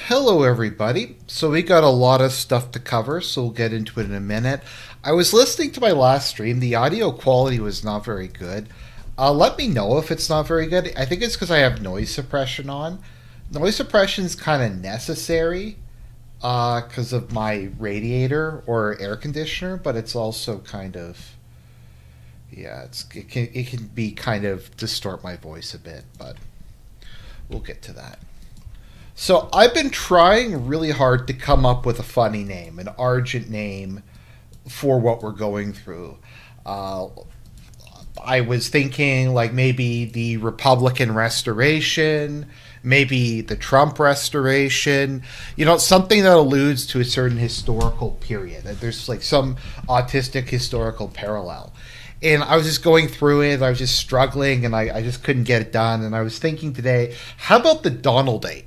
Hello, everybody. So we got a lot of stuff to cover, so we'll get into it in a minute. I was listening to my last stream. The audio quality was not very good. Let me know if it's not very good. I think it's because I have noise suppression on. Noise suppression is kind of necessary because of my radiator or air conditioner, but it's also kind of it can be kind of distort my voice a bit, but we'll get to that. So I've been trying really hard to come up with a funny name, an Argent name for what we're going through. I was thinking like maybe the Republican restoration, maybe the Trump restoration, something that alludes to a certain historical period. There's like some autistic historical parallel. And I was just going through it, I was just struggling, and I just couldn't get it done. And I was thinking today, how about the Donaldate?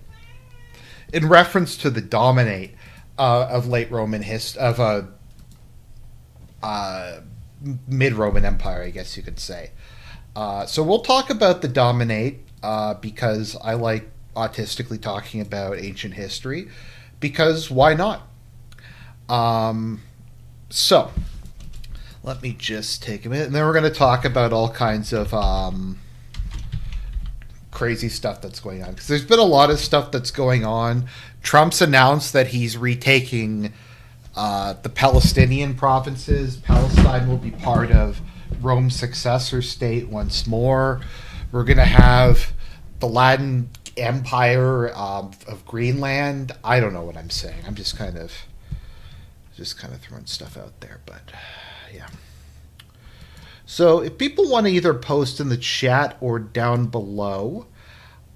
In reference to the dominate of late Roman mid-Roman Empire, I guess you could say. So we'll talk about the dominate because I like autistically talking about ancient history, because why not? So let me just take a minute, and then we're going to talk about all kinds of crazy stuff that's going on, because there's been a lot of stuff that's going on. Trump's announced that he's retaking the Palestinian provinces. Palestine will be part of Rome's successor state once more. We're going to have the Latin Empire of Greenland. I don't know what I'm saying. I'm just kind of throwing stuff out there, but yeah. So if people want to either post in the chat or down below,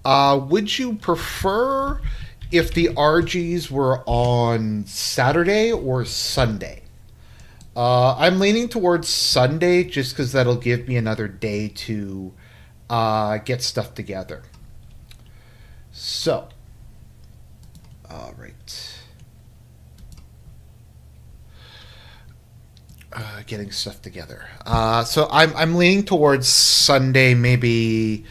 would you prefer if the RGs were on Saturday or Sunday? I'm leaning towards Sunday just because that'll give me another day to get stuff together. So, all right. Getting stuff together. So I'm leaning towards Sunday. Maybe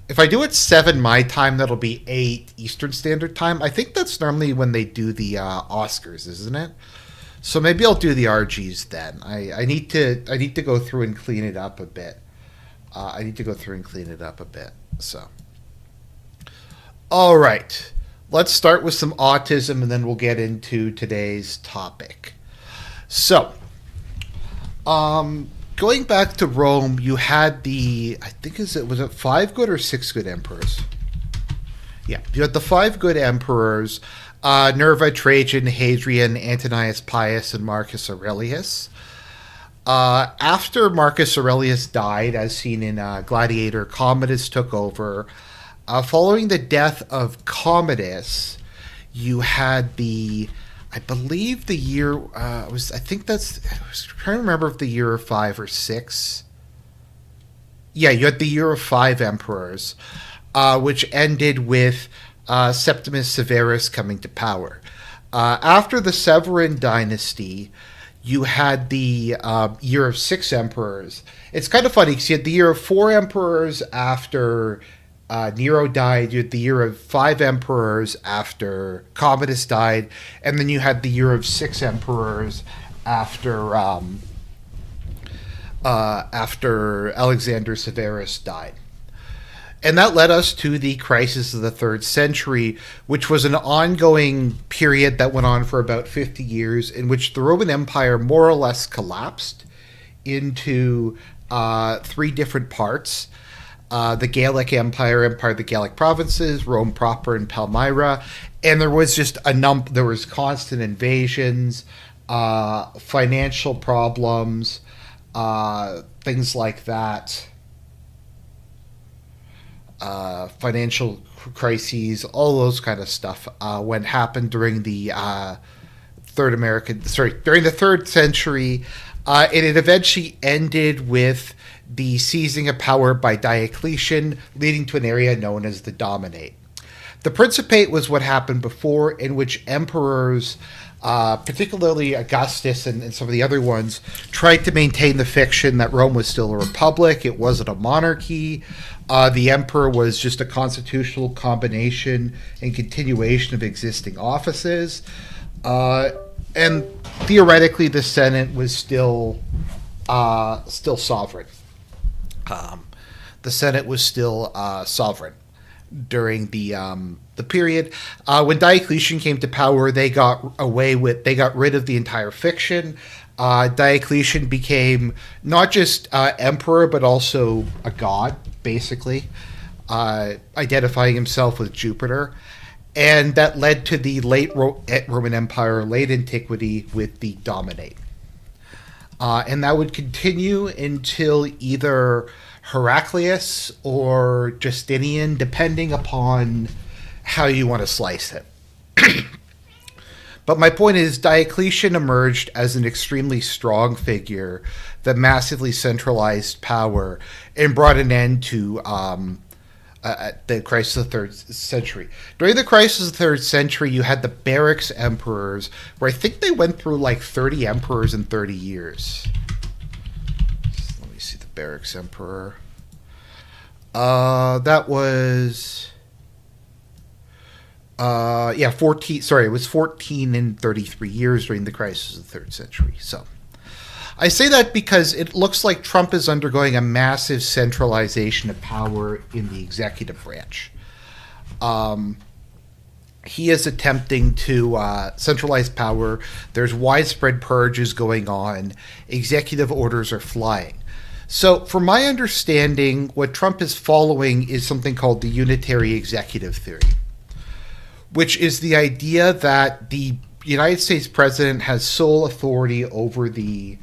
if I do it 7 my time, that'll be 8 Eastern Standard Time. I think that's normally when they do the Oscars, isn't it? So maybe I'll do the RGs then. I need to go through and clean it up a bit. So, all right. Let's start with some autism, and then we'll get into today's topic. So, going back to Rome, you had was it 5 good or 6 good emperors? Yeah, you had the 5 good emperors, Nerva, Trajan, Hadrian, Antonius Pius, and Marcus Aurelius. After Marcus Aurelius died, as seen in Gladiator, Commodus took over. Following the death of Commodus, you had I believe the year I was trying to remember if the year of 5 or 6. Yeah, you had the year of 5 emperors, which ended with Septimus Severus coming to power. After the Severan dynasty, you had the year of 6 emperors. It's kind of funny because you had the year of 4 emperors after Nero died. You had the year of 5 emperors after Commodus died, and then you had the year of 6 emperors after Alexander Severus died. And that led us to the crisis of the 3rd century, which was an ongoing period that went on for about 50 years, in which the Roman Empire more or less collapsed into 3 different parts. The Gallic Empire of the Gallic provinces, Rome proper, and Palmyra, and there was just there was constant invasions, financial problems, things like that, financial crises, all those kind of stuff. When happened during the during the 3rd century, and it eventually ended with the seizing of power by Diocletian, leading to an area known as the Dominate. The Principate was what happened before, in which emperors, particularly Augustus and some of the other ones, tried to maintain the fiction that Rome was still a republic. It wasn't a monarchy. The emperor was just a constitutional combination and continuation of existing offices. And theoretically, the Senate was still sovereign. The Senate was still sovereign during the period when Diocletian came to power. They got rid of the entire fiction. Diocletian became not just emperor but also a god, basically, identifying himself with Jupiter. And that led to the late Roman Empire, late antiquity, with the Donaldate. And that would continue until either Heraclius or Justinian, depending upon how you want to slice it. But my point is, Diocletian emerged as an extremely strong figure that massively centralized power and brought an end to the crisis of the 3rd century. During the crisis of the 3rd century, you had the barracks emperors, where I think they went through like 30 emperors in 30 years. Let me see the barracks emperor. That was... 14. Sorry, it was 14 and 33 years during the crisis of the 3rd century. So I say that because it looks like Trump is undergoing a massive centralization of power in the executive branch. He is attempting to centralize power. There's widespread purges going on. Executive orders are flying. So, from my understanding, what Trump is following is something called the Unitary executive theory, which is the idea that the United States president has sole authority over the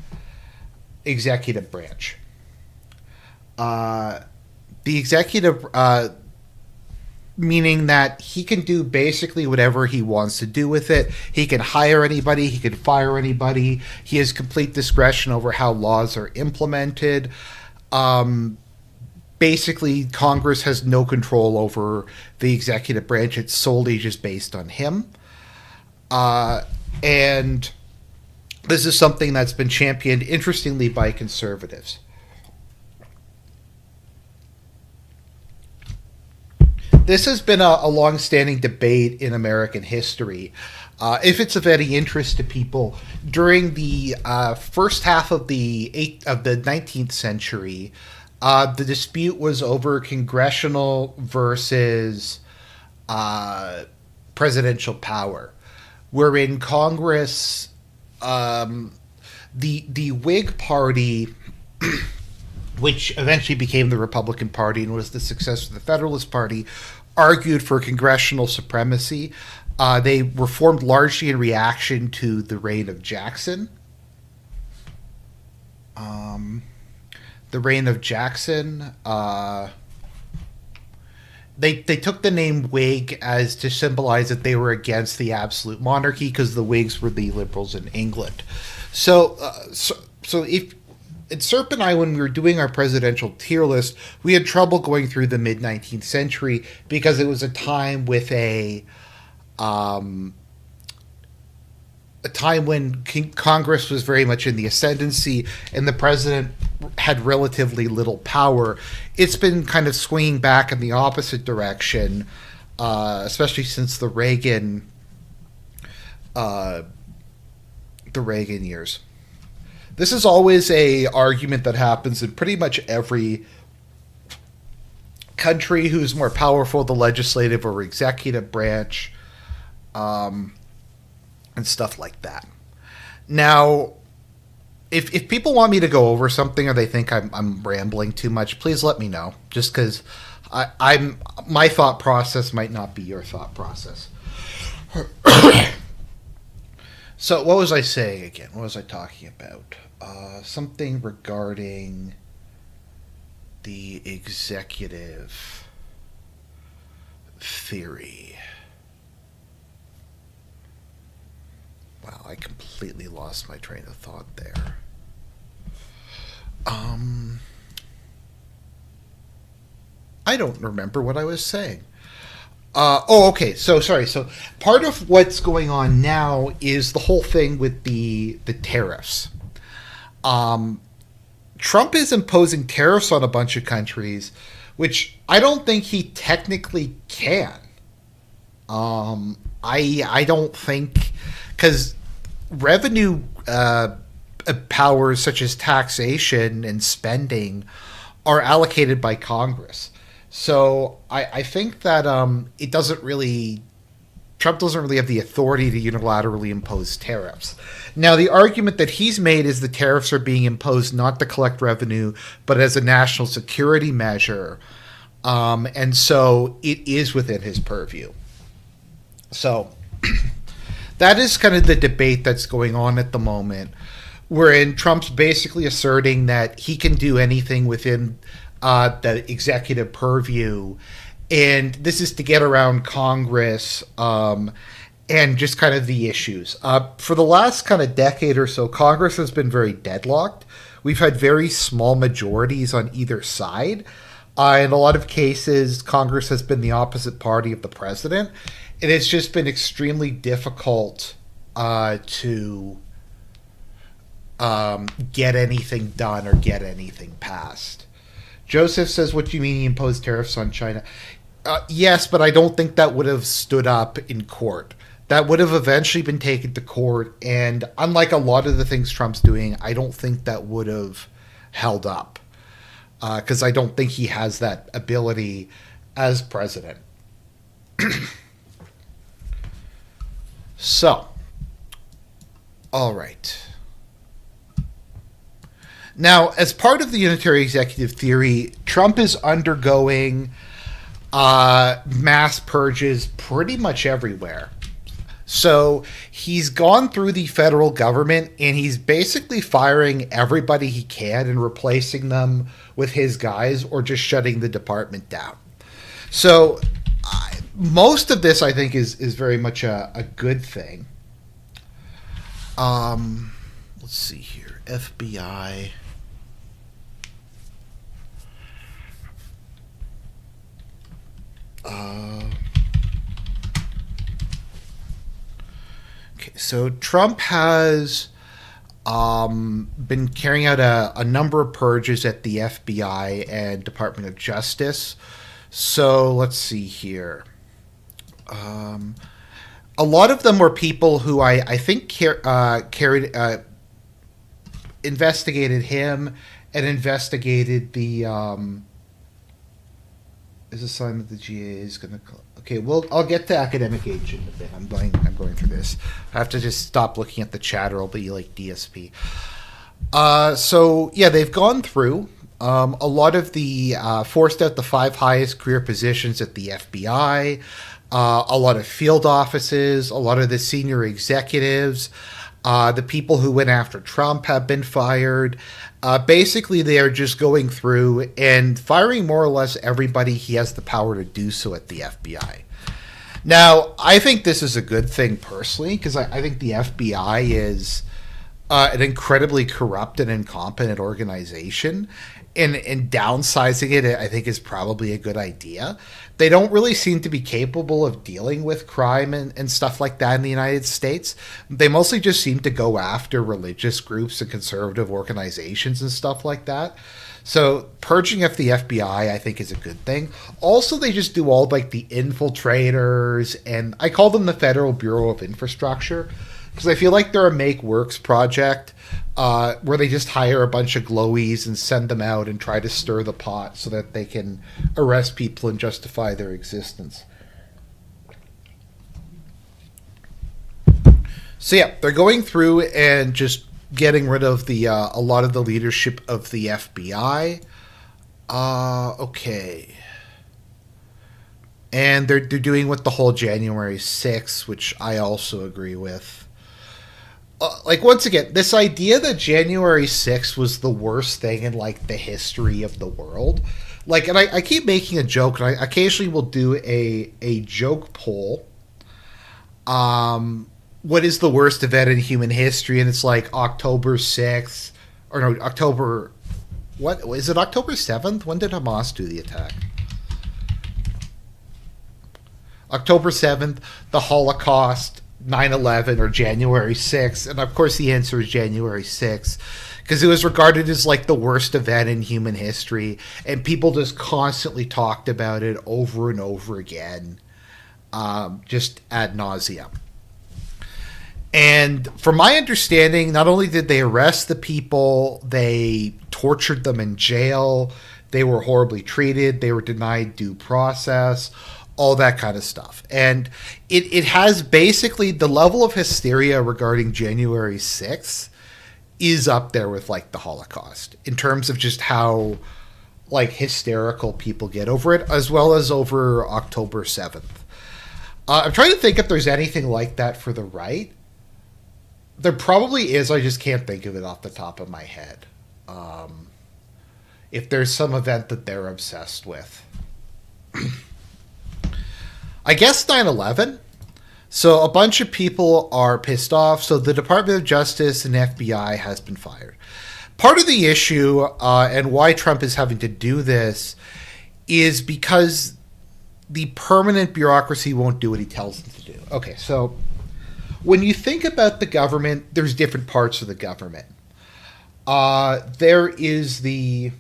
executive branch. The executive, meaning that he can do basically whatever he wants to do with it. He can hire anybody. He can fire anybody. He has complete discretion over how laws are implemented. Basically, Congress has no control over the executive branch. It's solely just based on him. And this is something that's been championed, interestingly, by conservatives. This has been a long-standing debate in American history. If it's of any interest to people, during the first half of the 19th century, the dispute was over congressional versus presidential power, wherein Congress, the Whig Party, which eventually became the Republican Party and was the successor of the Federalist Party, argued for congressional supremacy. They were formed largely in reaction to the reign of Jackson. The reign of Jackson, they took the name Whig as to symbolize that they were against the absolute monarchy, because the Whigs were the liberals in England. So if at Serp and I, when we were doing our presidential tier list, we had trouble going through the mid-19th century because it was a time with a time when Congress was very much in the ascendancy and the president had relatively little power. It's been kind of swinging back in the opposite direction, especially since the Reagan years. This is always a argument that happens in pretty much every country who's more powerful, the legislative or executive branch, and stuff like that. Now, if people want me to go over something or they think I'm rambling too much, please let me know. Just because my thought process might not be your thought process. So what was I saying again? What was I talking about? Something regarding the executive theory. Wow, I completely lost my train of thought there. I don't remember what I was saying. Okay. So sorry. So part of what's going on now is the whole thing with the tariffs. Trump is imposing tariffs on a bunch of countries, which I don't think he technically can. I don't think, because revenue powers such as taxation and spending are allocated by Congress. So I think that it doesn't really, Trump doesn't really have the authority to unilaterally impose tariffs. Now, the argument that he's made is the tariffs are being imposed not to collect revenue, but as a national security measure. And so it is within his purview. So that is kind of the debate that's going on at the moment, wherein Trump's basically asserting that he can do anything within the executive purview, and this is to get around Congress and just kind of the issues. For the last kind of decade or so, Congress has been very deadlocked. We've had very small majorities on either side. In a lot of cases, Congress has been the opposite party of the president. And it's just been extremely difficult to get anything done or get anything passed. Joseph says, what do you mean he imposed tariffs on China? Yes, but I don't think that would have stood up in court. That would have eventually been taken to court. And unlike a lot of the things Trump's doing, I don't think that would have held up. Because I don't think he has that ability as president. So, all right. Now, as part of the Unitary Executive Theory, Trump is undergoing mass purges pretty much everywhere. So he's gone through the federal government and he's basically firing everybody he can and replacing them with his guys or just shutting the department down. So most of this, I think, is very much a good thing. Let's see here. FBI. Okay, so Trump has been carrying out a number of purges at the FBI and Department of Justice. So let's see here. A lot of them were people who I think investigated him and investigated the is a sign that the GA is going to. Okay, well, I'll get to academic age in a bit. I'm going through this. I have to just stop looking at the chat, or I'll be like DSP. So yeah, they've gone through. A lot of the forced out the 5 highest career positions at the FBI. A lot of field offices, a lot of the senior executives, the people who went after Trump have been fired. Basically, they are just going through and firing more or less everybody he has the power to do so at the FBI. Now, I think this is a good thing personally, because I think the FBI is an incredibly corrupt and incompetent organization. And downsizing it, I think, is probably a good idea. They don't really seem to be capable of dealing with crime and stuff like that in the United States. They mostly just seem to go after religious groups and conservative organizations and stuff like that. So purging of the FBI, I think, is a good thing. Also, they just do all like the infiltrators, and I call them the Federal Bureau of Infrastructure, because I feel like they're a make works project where they just hire a bunch of glowies and send them out and try to stir the pot so that they can arrest people and justify their existence. So yeah, they're going through and just getting rid of the a lot of the leadership of the FBI. Okay. And they're doing with the whole January 6th, which I also agree with. Like, once again, this idea that January 6th was the worst thing in, like, the history of the world. Like, and I keep making a joke, and I occasionally will do a joke poll. What is the worst event in human history? And it's like October 6th, or no, October, what, is it October 7th? When did Hamas do the attack? October 7th, the Holocaust, 9/11, or January 6th. And of course the answer is January 6th, because it was regarded as like the worst event in human history, and people just constantly talked about it over and over again, just ad nauseum. And from my understanding, not only did they arrest the people, they tortured them in jail, they were horribly treated, they were denied due process, all that kind of stuff. And it has basically the level of hysteria regarding January 6th is up there with like the Holocaust in terms of just how like hysterical people get over it, as well as over October 7th. I'm trying to think if there's anything like that for the right. There probably is. I just can't think of it off the top of my head. If there's some event that they're obsessed with. I guess 9/11. So a bunch of people are pissed off. So the Department of Justice and FBI has been fired. Part of the issue and why Trump is having to do this is because the permanent bureaucracy won't do what he tells them to do. Okay, so when you think about the government, there's different parts of the government. There is the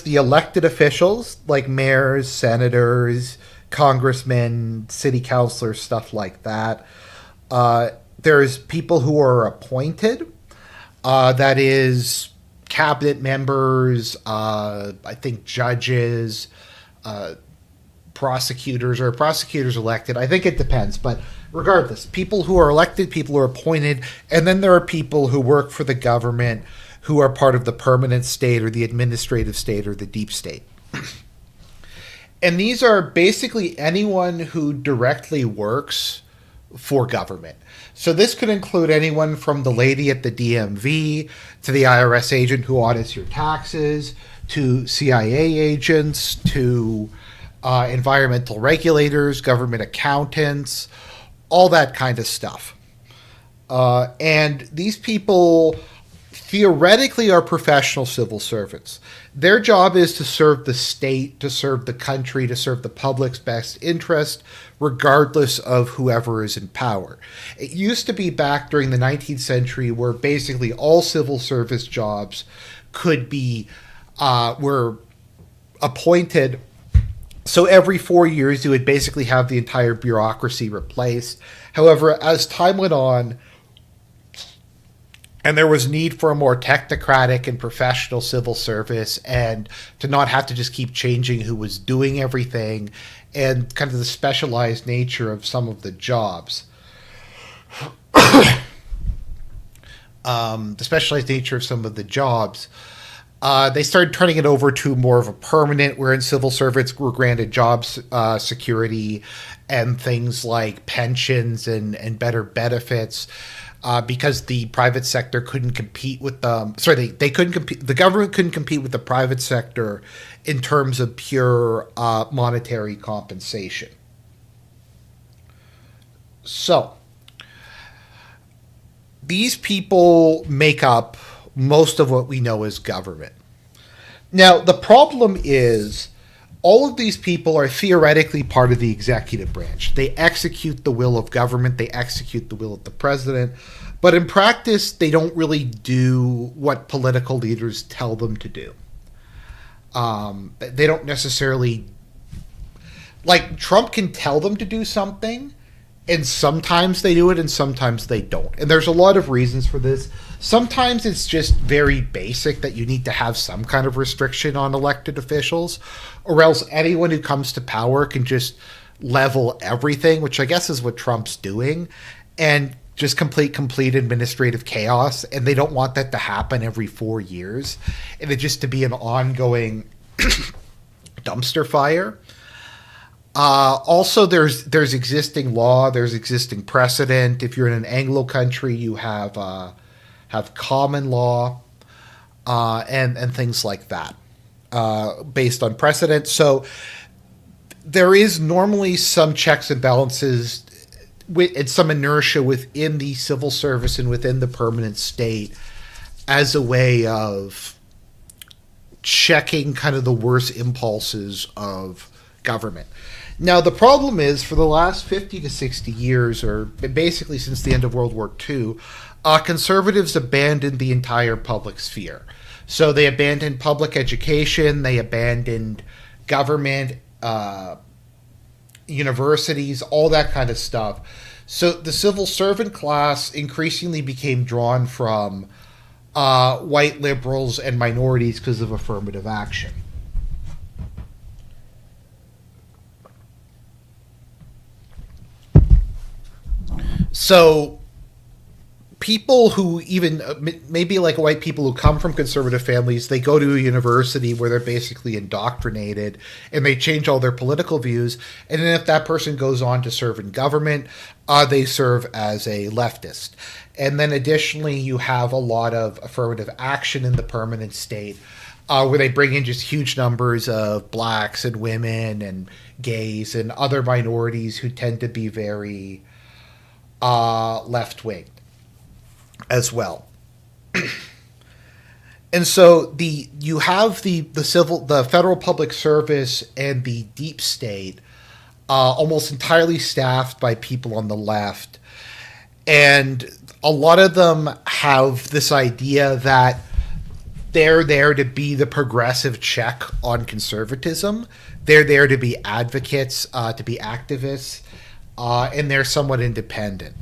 elected officials like mayors, senators, congressmen, city councilors, stuff like that. There's people who are appointed. That is cabinet members, I think judges, prosecutors, or prosecutors elected. I think it depends, but regardless, people who are elected, people who are appointed, and then there are people who work for the government who are part of the permanent state or the administrative state or the deep state. And these are basically anyone who directly works for government. So this could include anyone from the lady at the DMV to the IRS agent who audits your taxes, to CIA agents, to environmental regulators, government accountants, all that kind of stuff. And these people theoretically are professional civil servants. Their job is to serve the state, to serve the country, to serve the public's best interest, regardless of whoever is in power. It used to be back during the 19th century where basically all civil service jobs could be were appointed. So every 4 years, you would basically have the entire bureaucracy replaced. However, as time went on, and there was need for a more technocratic and professional civil service, and to not have to just keep changing who was doing everything, and kind of the specialized nature of some of the jobs. They started turning it over to more of a permanent, wherein civil servants were granted job security and things like pensions and better benefits. Because the private sector couldn't compete with them. Sorry, they couldn't compete. The government couldn't compete with the private sector in terms of pure monetary compensation. So these people make up most of what we know as government. Now, the problem is all of these people are theoretically part of the executive branch. They execute the will of government. They execute the will of the president. But in practice, they don't really do what political leaders tell them to do. They don't necessarily... Like, Trump can tell them to do something, and sometimes they do it, and sometimes they don't. And there's a lot of reasons for this. Sometimes it's just very basic that you need to have some kind of restriction on elected officials, or else anyone who comes to power can just level everything, which I guess is what Trump's doing, and just complete administrative chaos. And they don't want that to happen every 4 years, and it just to be an ongoing dumpster fire. Also, there's existing law, there's existing precedent. If you're in an Anglo country, you have common law and things like that based on precedent. So there is normally some checks and balances and some inertia within the civil service and within the permanent state as a way of checking kind of the worst impulses of government. Now, the problem is for the last 50 to 60 years, or basically since the end of World War II, conservatives abandoned the entire public sphere. So they abandoned public education, they abandoned government, universities, all that kind of stuff. So the civil servant class increasingly became drawn from white liberals and minorities because of affirmative action. So people who even maybe like white people who come from conservative families, they go to a university where they're basically indoctrinated and they change all their political views. And then if that person goes on to serve in government, they serve as a leftist. And then additionally, you have a lot of affirmative action in the permanent state where they bring in just huge numbers of blacks and women and gays and other minorities who tend to be very left-wing as well. And so you have the federal public service and the deep state almost entirely staffed by people on the left. And a lot of them have this idea that they're there to be the progressive check on conservatism. They're there to be advocates, to be activists, and they're somewhat independent.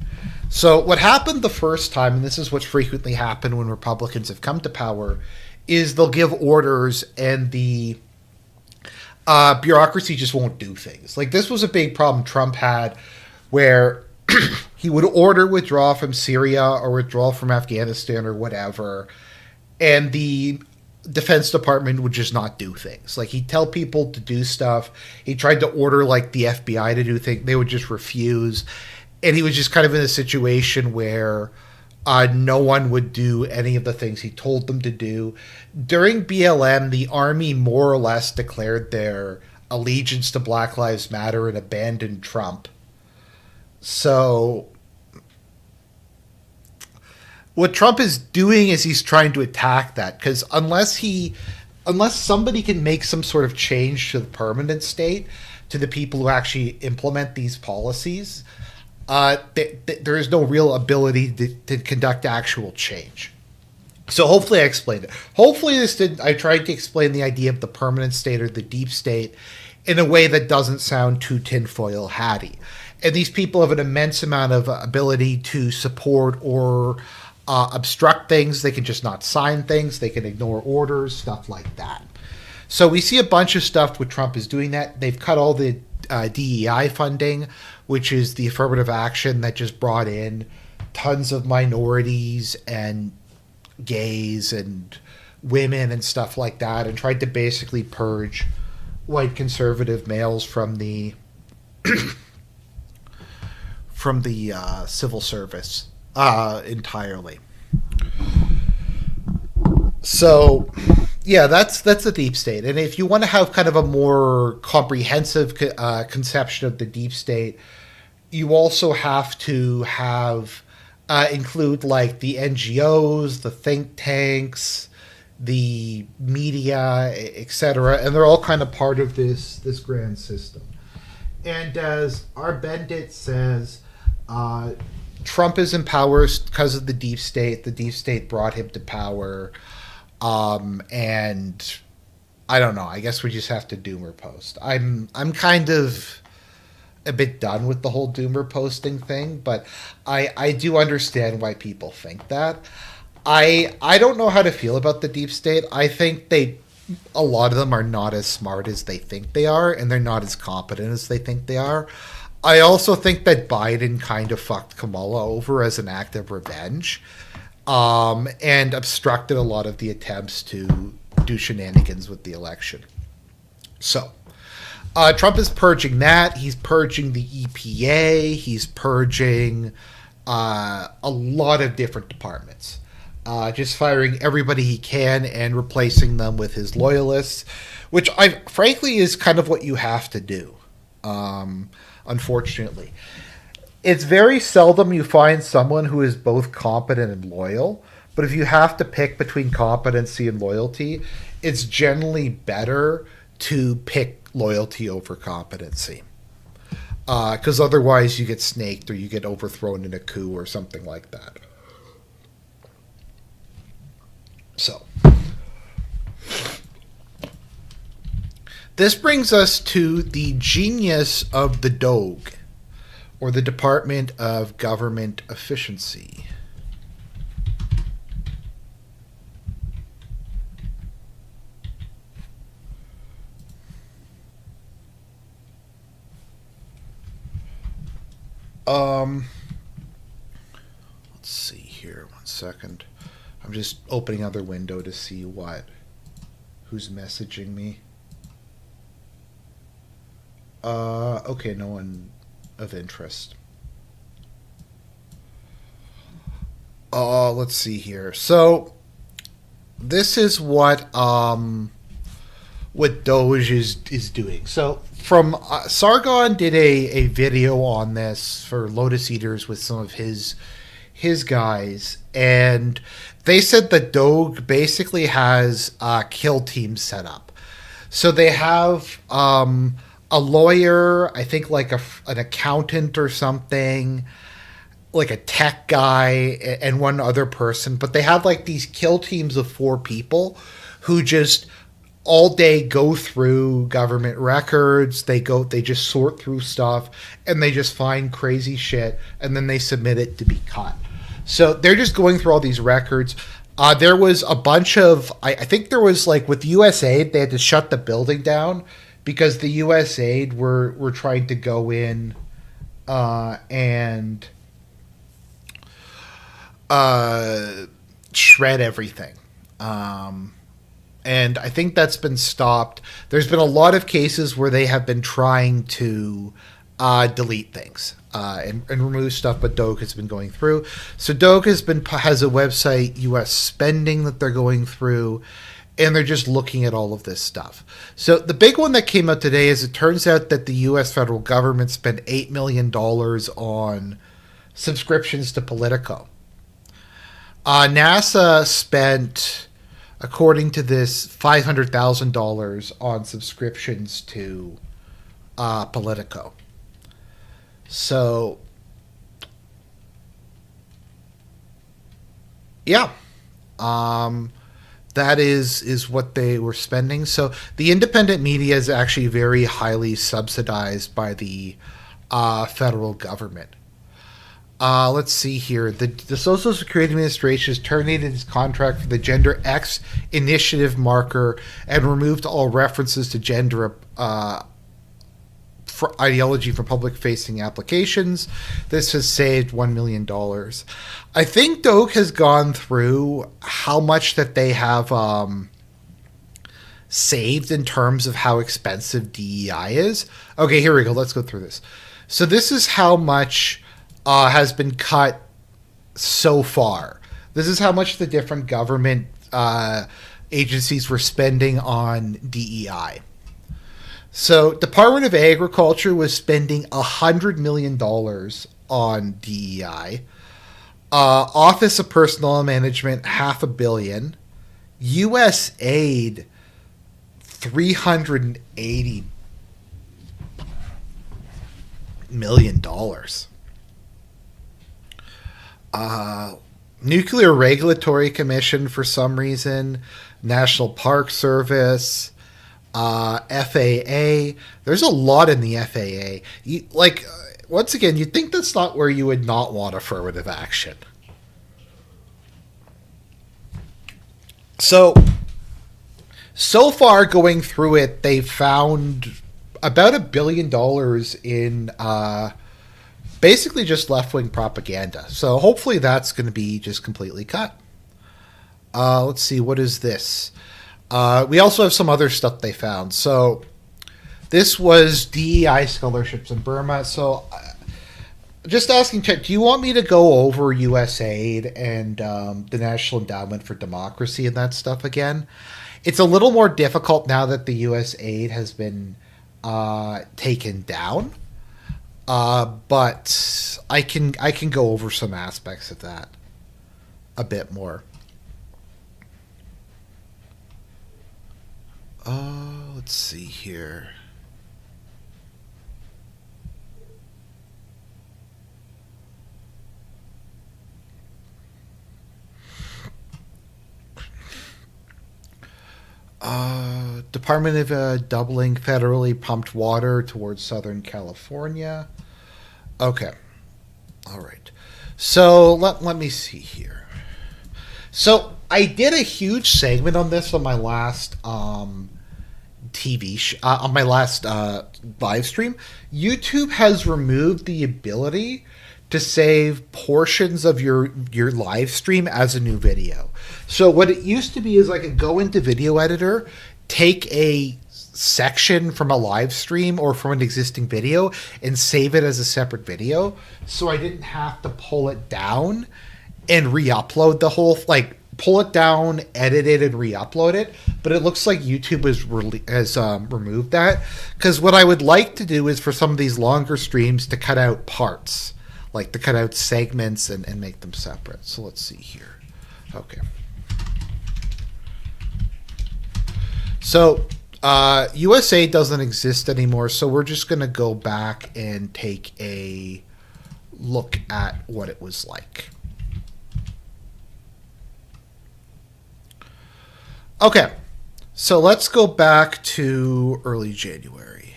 So what happened the first time, and this is what's frequently happened when Republicans have come to power, is they'll give orders and the bureaucracy just won't do things. Like this was a big problem Trump had where he would order withdrawal from Syria or withdrawal from Afghanistan or whatever, and the Defense Department would just not do things. Like he'd tell people to do stuff. He tried to order like the FBI to do things. They would just refuse. And he was just kind of in a situation where no one would do any of the things he told them to do. During BLM, the Army more or less declared their allegiance to Black Lives Matter and abandoned Trump. So what Trump is doing is he's trying to attack that, because unless somebody can make some sort of change to the permanent state, to the people who actually implement these policies, there is no real ability to conduct actual change. So hopefully I explained it. Hopefully I tried to explain the idea of the permanent state or the deep state in a way that doesn't sound too tinfoil hatty. And these people have an immense amount of ability to support or obstruct things. They can just not sign things. They can ignore orders, stuff like that. So we see a bunch of stuff where Trump is doing that. They've cut all the DEI funding, which is the affirmative action that just brought in tons of minorities and gays and women and stuff like that, and tried to basically purge white conservative males from the civil service entirely. So yeah, that's the deep state. And if you want to have kind of a more comprehensive conception of the deep state, you also have to have include like the NGOs, the think tanks, the media, etc., and they're all kind of part of this grand system. And as R. Bendit says, Trump is in power because of the deep state. The deep state brought him to power. And I don't know. I guess we just have to doomer post. I'm kind of a bit done with the whole doomer posting thing, but I do understand why people think that. I don't know how to feel about the deep state. I think a lot of them are not as smart as they think they are, and they're not as competent as they think they are. I also think that Biden kind of fucked Kamala over as an act of revenge, and obstructed a lot of the attempts to do shenanigans with the election. So, Trump is purging that. He's purging the EPA. He's purging a lot of different departments. Just firing everybody he can and replacing them with his loyalists, which frankly is kind of what you have to do, unfortunately. It's very seldom you find someone who is both competent and loyal, but if you have to pick between competency and loyalty, it's generally better to pick loyalty over competency. because otherwise you get snaked or you get overthrown in a coup or something like that. So this brings us to the genius of the DOGE, or the Department of Government Efficiency. Let's see here, 1 second. I'm just opening another window to see who's messaging me. Okay, no one of interest. Let's see here. So this is what DOGE is doing. So from Sargon did a video on this for Lotus Eaters with some of his guys, and they said that DOGE basically has kill teams set up. So they have a lawyer, I think like an accountant or something, like a tech guy, and one other person. But they have like these kill teams of 4 people who just all day go through government records. They just sort through stuff, and they just find crazy shit, and then they submit it to be cut. So they're just going through all these records. There was a bunch of, I think there was like with USAID, they had to shut the building down because the USAID were trying to go in and shred everything. And I think that's been stopped. There's been a lot of cases where they have been trying to delete things and remove stuff, but DOGE has been going through. So DOGE has a website, U.S. spending, that they're going through, and they're just looking at all of this stuff. So the big one that came out today is it turns out that the U.S. federal government spent $8 million on subscriptions to Politico. NASA spent, according to this, $500,000 on subscriptions to Politico. So, yeah, that is what they were spending. So the independent media is actually very highly subsidized by the federal government. Let's see here. The Social Security Administration has terminated its contract for the Gender X initiative marker and removed all references to gender for ideology from public-facing applications. This has saved $1 million. I think DOGE has gone through how much that they have saved in terms of how expensive DEI is. Okay, here we go. Let's go through this. So this is how much has been cut so far. This is how much the different government agencies were spending on DEI. So Department of Agriculture was spending $100 million on DEI. Office of Personnel Management, $500 million. USAID, $380 million. Nuclear Regulatory Commission, for some reason, National Park Service, FAA. There's a lot in the FAA. Once again, you'd think that's not where you would not want affirmative action. So far going through it, they've found about $1 billion in basically just left-wing propaganda. So hopefully that's going to be just completely cut. Let's see, what is this? We also have some other stuff they found. So this was DEI scholarships in Burma. So just asking, Chet, do you want me to go over USAID and the National Endowment for Democracy and that stuff again? It's a little more difficult now that the USAID has been taken down. But I can go over some aspects of that a bit more. Let's see here. Department of doubling federally pumped water towards Southern California. Okay. All right. So let me see here. So I did a huge segment on this on my last on my last live stream. YouTube has removed the ability to save portions of your live stream as a new video. So what it used to be is I could go into video editor, take a section from a live stream or from an existing video and save it as a separate video. So I didn't have to pull it down and re-upload the whole, like pull it down, edit it, and re-upload it. But it looks like YouTube has removed that, because what I would like to do is for some of these longer streams to cut out parts, like to cut out segments and make them separate. So let's see here. Okay. So USAID doesn't exist anymore, so we're just going to go back and take a look at what it was like. Okay, so let's go back to early January.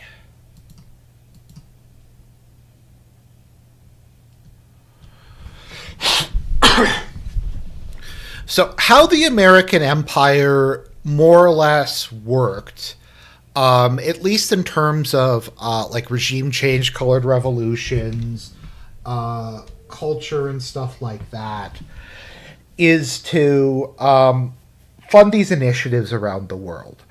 So how the American Empire more or less worked, at least in terms of like regime change, colored revolutions, culture and stuff like that, is to fund these initiatives around the world.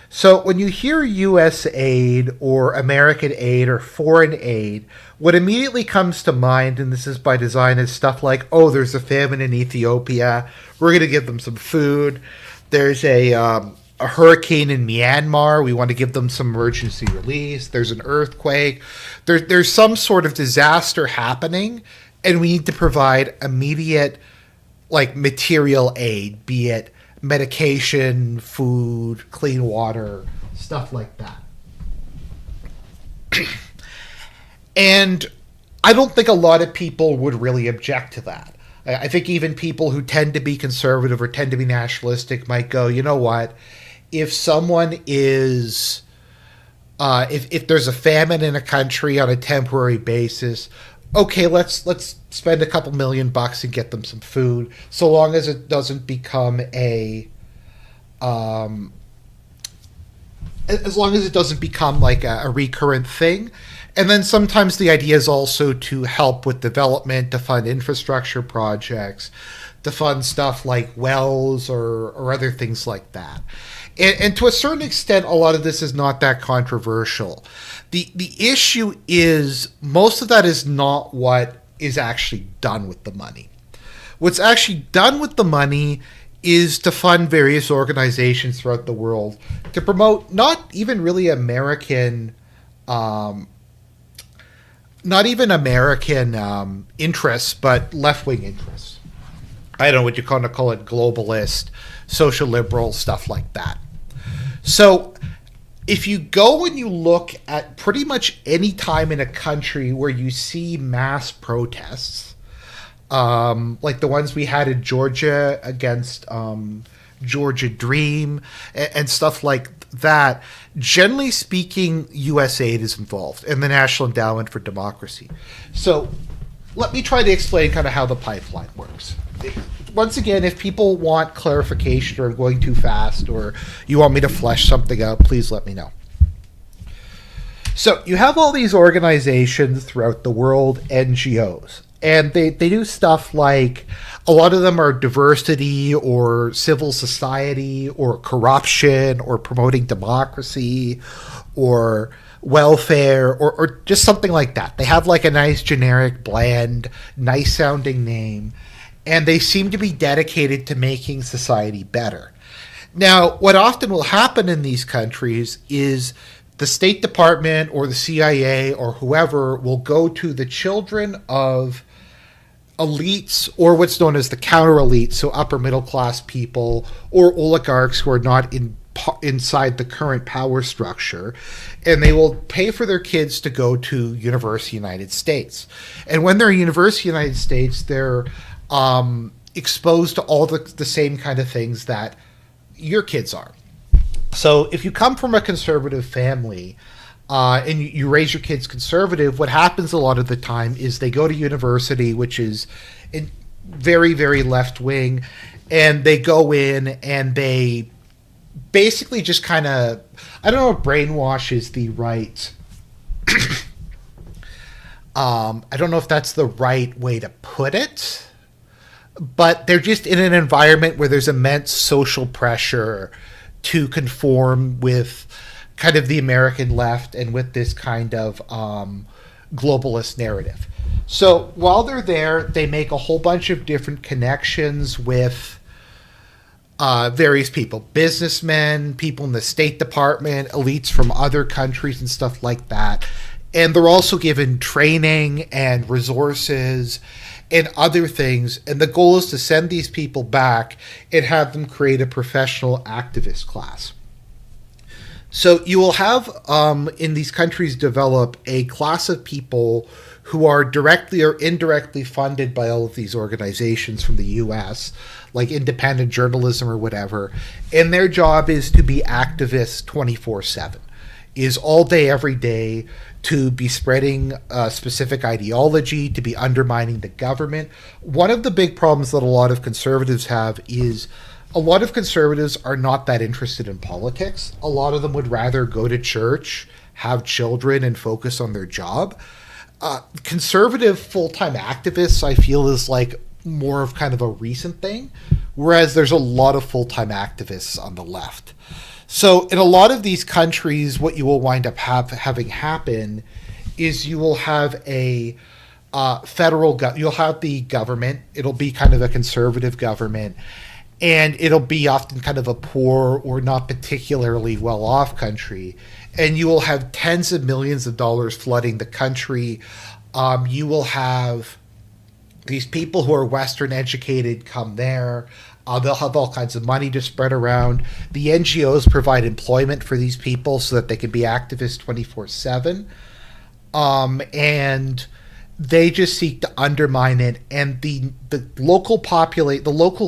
So when you hear U.S. aid or American aid or foreign aid, what immediately comes to mind, and this is by design, is stuff like, oh, there's a famine in Ethiopia, we're going to give them some food. There's a hurricane in Myanmar, we want to give them some emergency release. There's an earthquake. There's some sort of disaster happening, and we need to provide immediate, like, material aid, be it medication, food, clean water, stuff like that. And I don't think a lot of people would really object to that. I think even people who tend to be conservative or tend to be nationalistic might go, you know what, if someone is, if there's a famine in a country on a temporary basis, okay, let's spend a couple $1,000,000 and get them some food, so long as it doesn't become as long as it doesn't become like a recurrent thing. And then sometimes the idea is also to help with development, to fund infrastructure projects, to fund stuff like wells or other things like that. And to a certain extent, a lot of this is not that controversial. The issue is most of that is not what is actually done with the money. What's actually done with the money is to fund various organizations throughout the world to promote not even really American, interests, but left-wing interests. I don't know what you kind of call it, globalist, social liberal, stuff like that. So if you go and you look at pretty much any time in a country where you see mass protests, like the ones we had in Georgia against Georgia Dream and stuff like that, generally speaking, USAID is involved and the National Endowment for Democracy. So let me try to explain kind of how the pipeline works. Once again, if people want clarification or I'm going too fast or you want me to flesh something out, please let me know. So you have all these organizations throughout the world, NGOs, and they do stuff like, a lot of them are diversity or civil society or corruption or promoting democracy or welfare or just something like that. They have like a nice generic, bland, nice sounding name, and they seem to be dedicated to making society better. Now, what often will happen in these countries is the State Department or the CIA or whoever will go to the children of elites or what's known as the counter elites, so upper middle class people or oligarchs who are not inside the current power structure, and they will pay for their kids to go to University United States. And when they're in University United States, they're exposed to all the same kind of things that your kids are. So if you come from a conservative family and you raise your kids conservative, what happens a lot of the time is they go to university, which is very, very left wing, and they go in and they basically just kind of, I don't know if brainwash is the right, I don't know if that's the right way to put it, but they're just in an environment where there's immense social pressure to conform with kind of the American left and with this kind of globalist narrative. So while they're there, they make a whole bunch of different connections with various people, businessmen, people in the State Department, elites from other countries and stuff like that. And they're also given training and resources and other things. And the goal is to send these people back and have them create a professional activist class. So you will have in these countries develop a class of people who are directly or indirectly funded by all of these organizations from the U.S., like independent journalism or whatever. And their job is to be activists 24/7, is all day, every day, to be spreading a specific ideology, to be undermining the government. One of the big problems that a lot of conservatives have is a lot of conservatives are not that interested in politics. A lot of them would rather go to church, have children, and focus on their job. Conservative full-time activists, I feel, is like more of kind of a recent thing, whereas there's a lot of full-time activists on the left. So in a lot of these countries, what you will wind up having happen is you will have a you'll have the government. It'll be kind of a conservative government, and it'll be often kind of a poor or not particularly well-off country. And you will have tens of millions of dollars flooding the country. You will have these people who are Western educated come there. They'll have all kinds of money to spread around. The NGOs provide employment for these people so that they can be activists 24/7. And they just seek to undermine it. And the local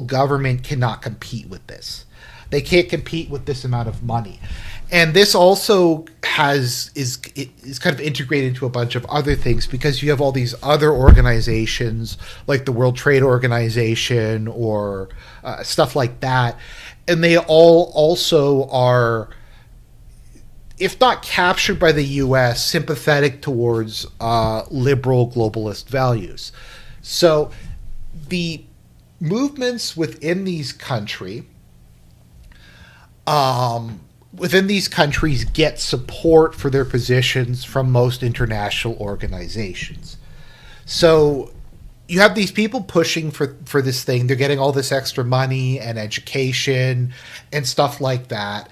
government cannot compete with this. They can't compete with this amount of money. And this also is kind of integrated into a bunch of other things, because you have all these other organizations like the World Trade Organization or stuff like that. And they all also are, if not captured by the U.S., sympathetic towards liberal globalist values. So the movements within these countries get support for their positions from most international organizations. So you have these people pushing for this thing. They're getting all this extra money and education and stuff like that.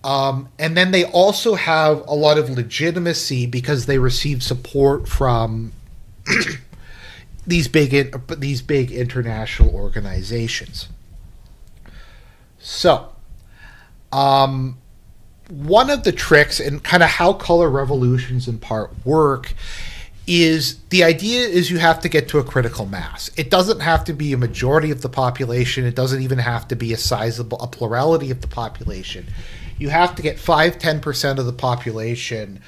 And then they also have a lot of legitimacy because they receive support from these big international organizations. So one of the tricks and kind of how color revolutions in part work is the idea is you have to get to a critical mass. It doesn't have to be a majority of the population. It doesn't even have to be a plurality of the population. You have to get 5-10% of the population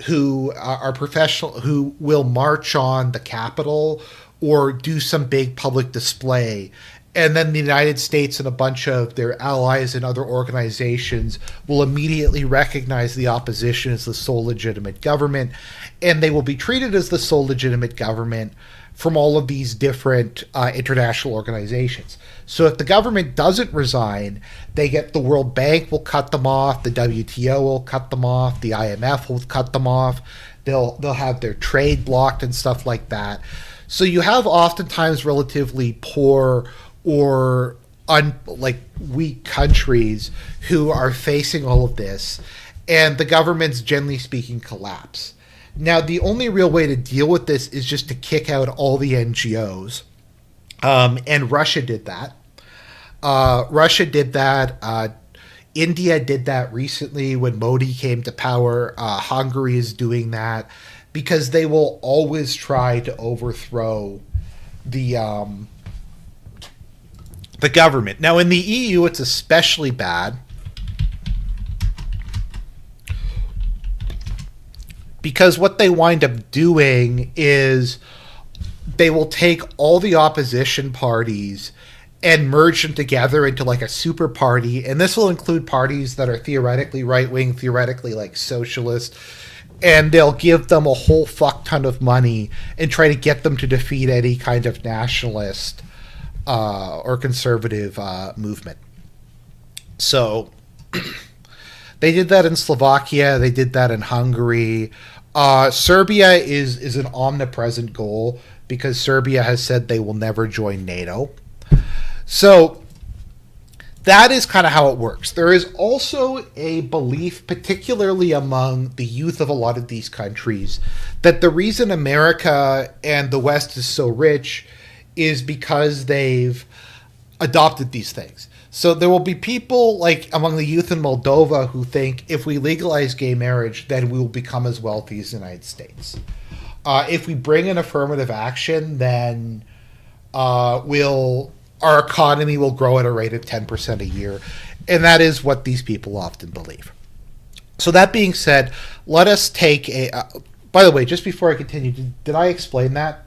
who are professional, who will march on the Capitol or do some big public display. And then the United States and a bunch of their allies and other organizations will immediately recognize the opposition as the sole legitimate government, and they will be treated as the sole legitimate government from all of these different international organizations. So if the government doesn't resign, the World Bank will cut them off, the WTO will cut them off, the IMF will cut them off, they'll have their trade blocked and stuff like that. So you have oftentimes relatively poor or weak countries who are facing all of this, and the governments, generally speaking, collapse. Now, the only real way to deal with this is just to kick out all the NGOs, and Russia did that. India did that recently when Modi came to power. Hungary is doing that because they will always try to overthrow the government. Now, in the EU, it's especially bad because what they wind up doing is they will take all the opposition parties and merge them together into like a super party, and this will include parties that are theoretically right-wing, theoretically like socialist, and they'll give them a whole fuck ton of money and try to get them to defeat any kind of nationalist or conservative movement. So they did that in Slovakia, they did that in Hungary. Serbia is an omnipresent goal because Serbia has said they will never join NATO. So that is kind of how it works. There is also a belief, particularly among the youth of a lot of these countries, that the reason America and the West is so rich is because they've adopted these things. So there will be people like among the youth in Moldova who think if we legalize gay marriage, then we will become as wealthy as the United States. If we bring in affirmative action, then our economy will grow at a rate of 10% a year. And that is what these people often believe. So that being said, let us take a... by the way, just before I continue, did I explain that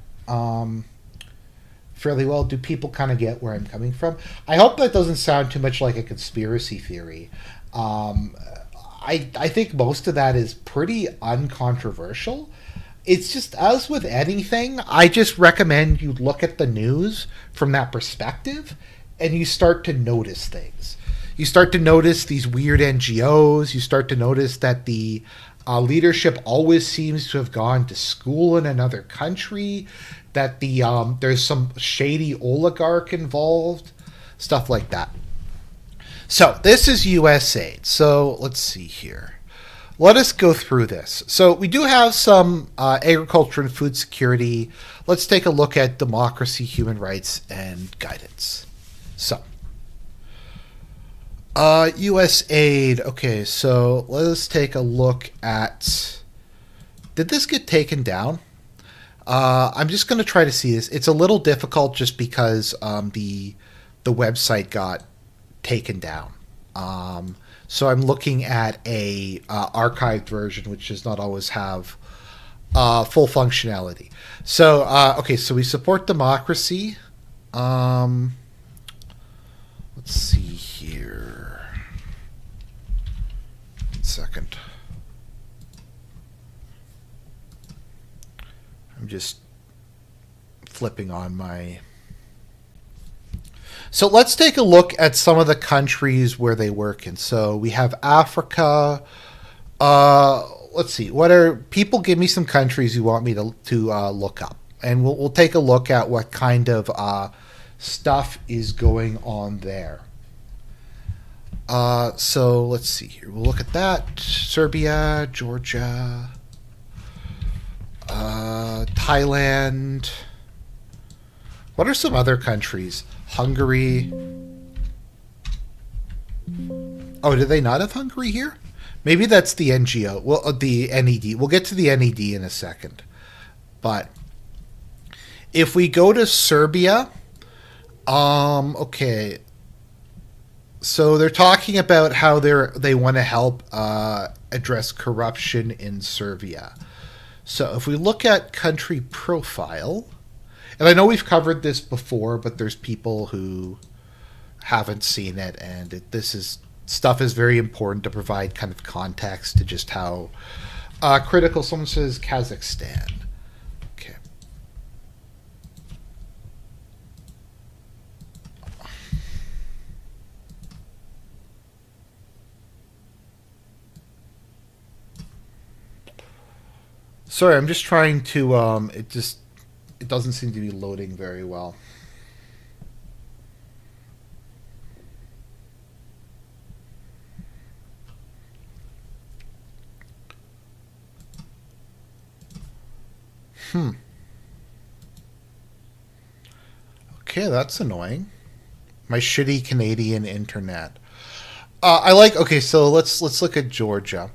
fairly well? Do people kind of get where I'm coming from? I hope that doesn't sound too much like a conspiracy theory. I think most of that is pretty uncontroversial. It's just, as with anything, I just recommend you look at the news from that perspective and you start to notice things. You start to notice these weird NGOs. You start to notice that the leadership always seems to have gone to school in another country, that there's some shady oligarch involved, stuff like that. So this is USAID. So let's see here. Let us go through this. So we do have some agriculture and food security. Let's take a look at democracy, human rights, and guidance. So, USAID. Okay, so let us take a look at... Did this get taken down? I'm just going to try to see this. It's a little difficult just because the website got taken down. So I'm looking at a archived version, which does not always have full functionality. So, okay, so we support democracy. Let's see here. 1 second. I'm just flipping on my... So let's take a look at some of the countries where they work in. So we have Africa. Let's see. What are people? Give me some countries you want me to look up, and we'll take a look at what kind of stuff is going on there. So let's see here. We'll look at that. Serbia, Georgia, Thailand. What are some other countries? Hungary. Oh, do they not have Hungary here? Maybe that's the NGO. Well, the NED. We'll get to the NED in a second. But if we go to Serbia, okay. So they're talking about how they want to help address corruption in Serbia. So if we look at country profile, and I know we've covered this before, but there's people who haven't seen it, and this stuff is very important to provide kind of context to just how critical. Someone says Kazakhstan. Okay. Sorry, I'm just trying to, it doesn't seem to be loading very well. Okay, that's annoying. My shitty Canadian internet. Okay, so let's look at Georgia.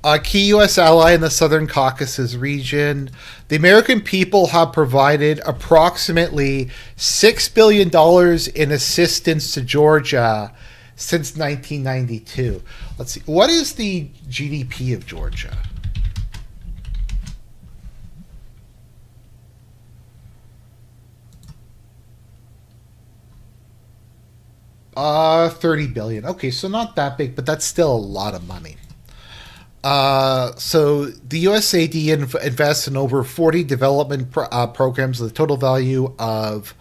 A key U.S. ally in the Southern Caucasus region. The American people have provided approximately $6 billion in assistance to Georgia since 1992. Let's see. What is the GDP of Georgia? 30 billion. Okay, so not that big, but that's still a lot of money. So the USAID invests in over 40 development programs with a total value of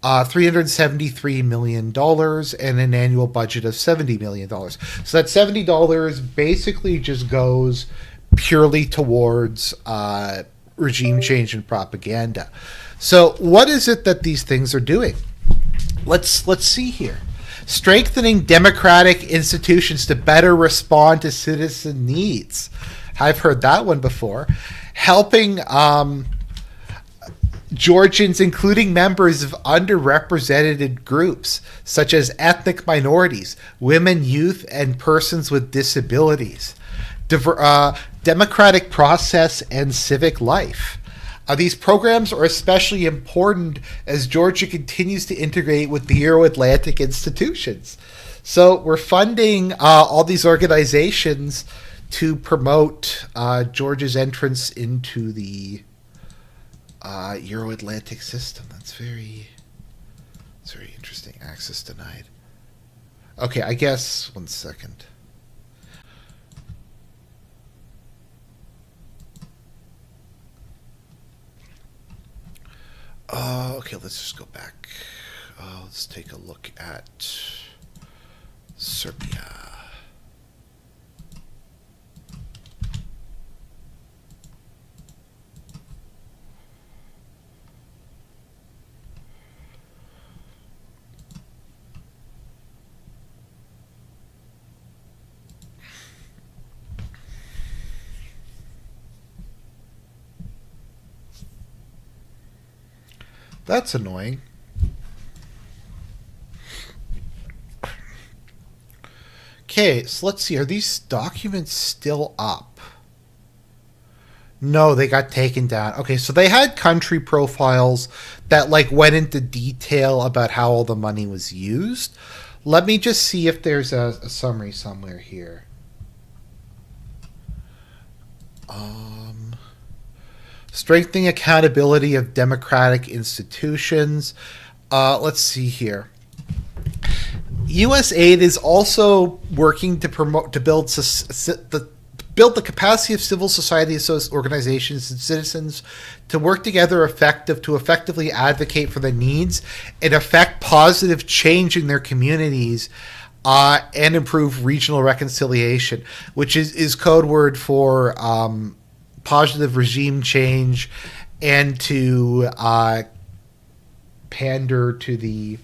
$373 million and an annual budget of $70 million. So that $70 basically just goes purely towards regime change and propaganda. So what is it that these things are doing? Let's see here. Strengthening democratic institutions to better respond to citizen needs. I've heard that one before. Helping Georgians, including members of underrepresented groups, such as ethnic minorities, women, youth, and persons with disabilities. Democratic process and civic life. These programs are especially important as Georgia continues to integrate with the Euro-Atlantic institutions. So we're funding all these organizations to promote Georgia's entrance into the Euro-Atlantic system. That's very interesting. Access denied. Okay, I guess, one second. Okay, let's just go back. Let's take a look at Serbia. That's annoying. Okay, so let's see. Are these documents still up? No, they got taken down. Okay, so they had country profiles that went into detail about how all the money was used. Let me just see if there's a summary somewhere here. Strengthening accountability of democratic institutions. Let's see here. USAID is also working to build the capacity of civil society organizations and citizens to work together to effectively advocate for the needs and affect positive change in their communities and improve regional reconciliation, which is code word for positive regime change and to pander to the...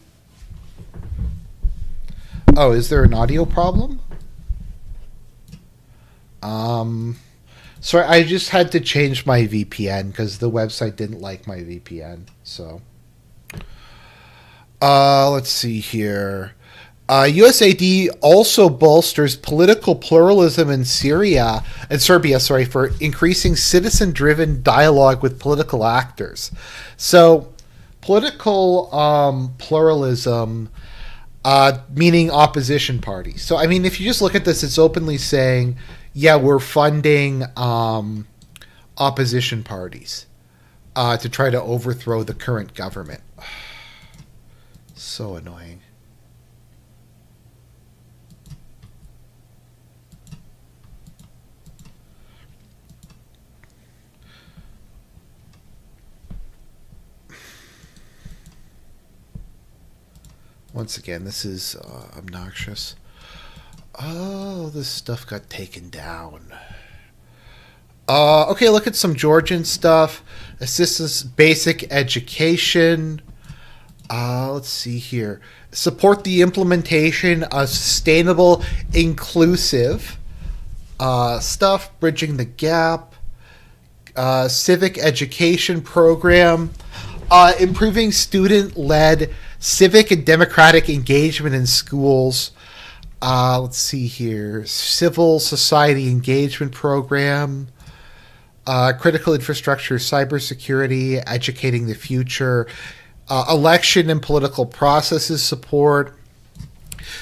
Oh, is there an audio problem? Sorry, I just had to change my VPN because the website didn't like my VPN. So, let's see here. USAID also bolsters political pluralism in Serbia, for increasing citizen-driven dialogue with political actors. So, political pluralism, meaning opposition parties. So, I mean, if you just look at this, it's openly saying, yeah, we're funding opposition parties to try to overthrow the current government. So annoying. Once again, this is obnoxious. Oh, this stuff got taken down. Okay, look at some Georgian stuff. Assistance, basic education. Let's see here. Support the implementation of sustainable, inclusive stuff. Bridging the gap. Civic education program. Improving student-led civic and democratic engagement in schools. Let's see here. Civil society engagement program. Critical infrastructure, cybersecurity, educating the future. Election and political processes support.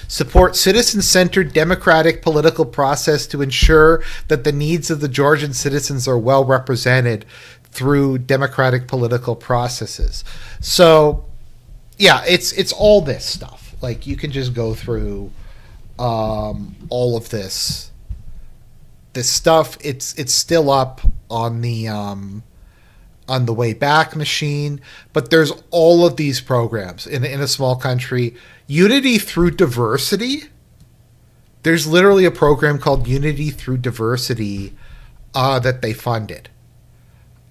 Support citizen-centered democratic political process to ensure that the needs of the Georgian citizens are well represented through democratic political processes. So, yeah, it's all this stuff. Like, you can just go through all of this stuff. It's still up on the way back machine, but there's all of these programs in a small country. Unity through Diversity. There's literally a program called Unity through Diversity that they funded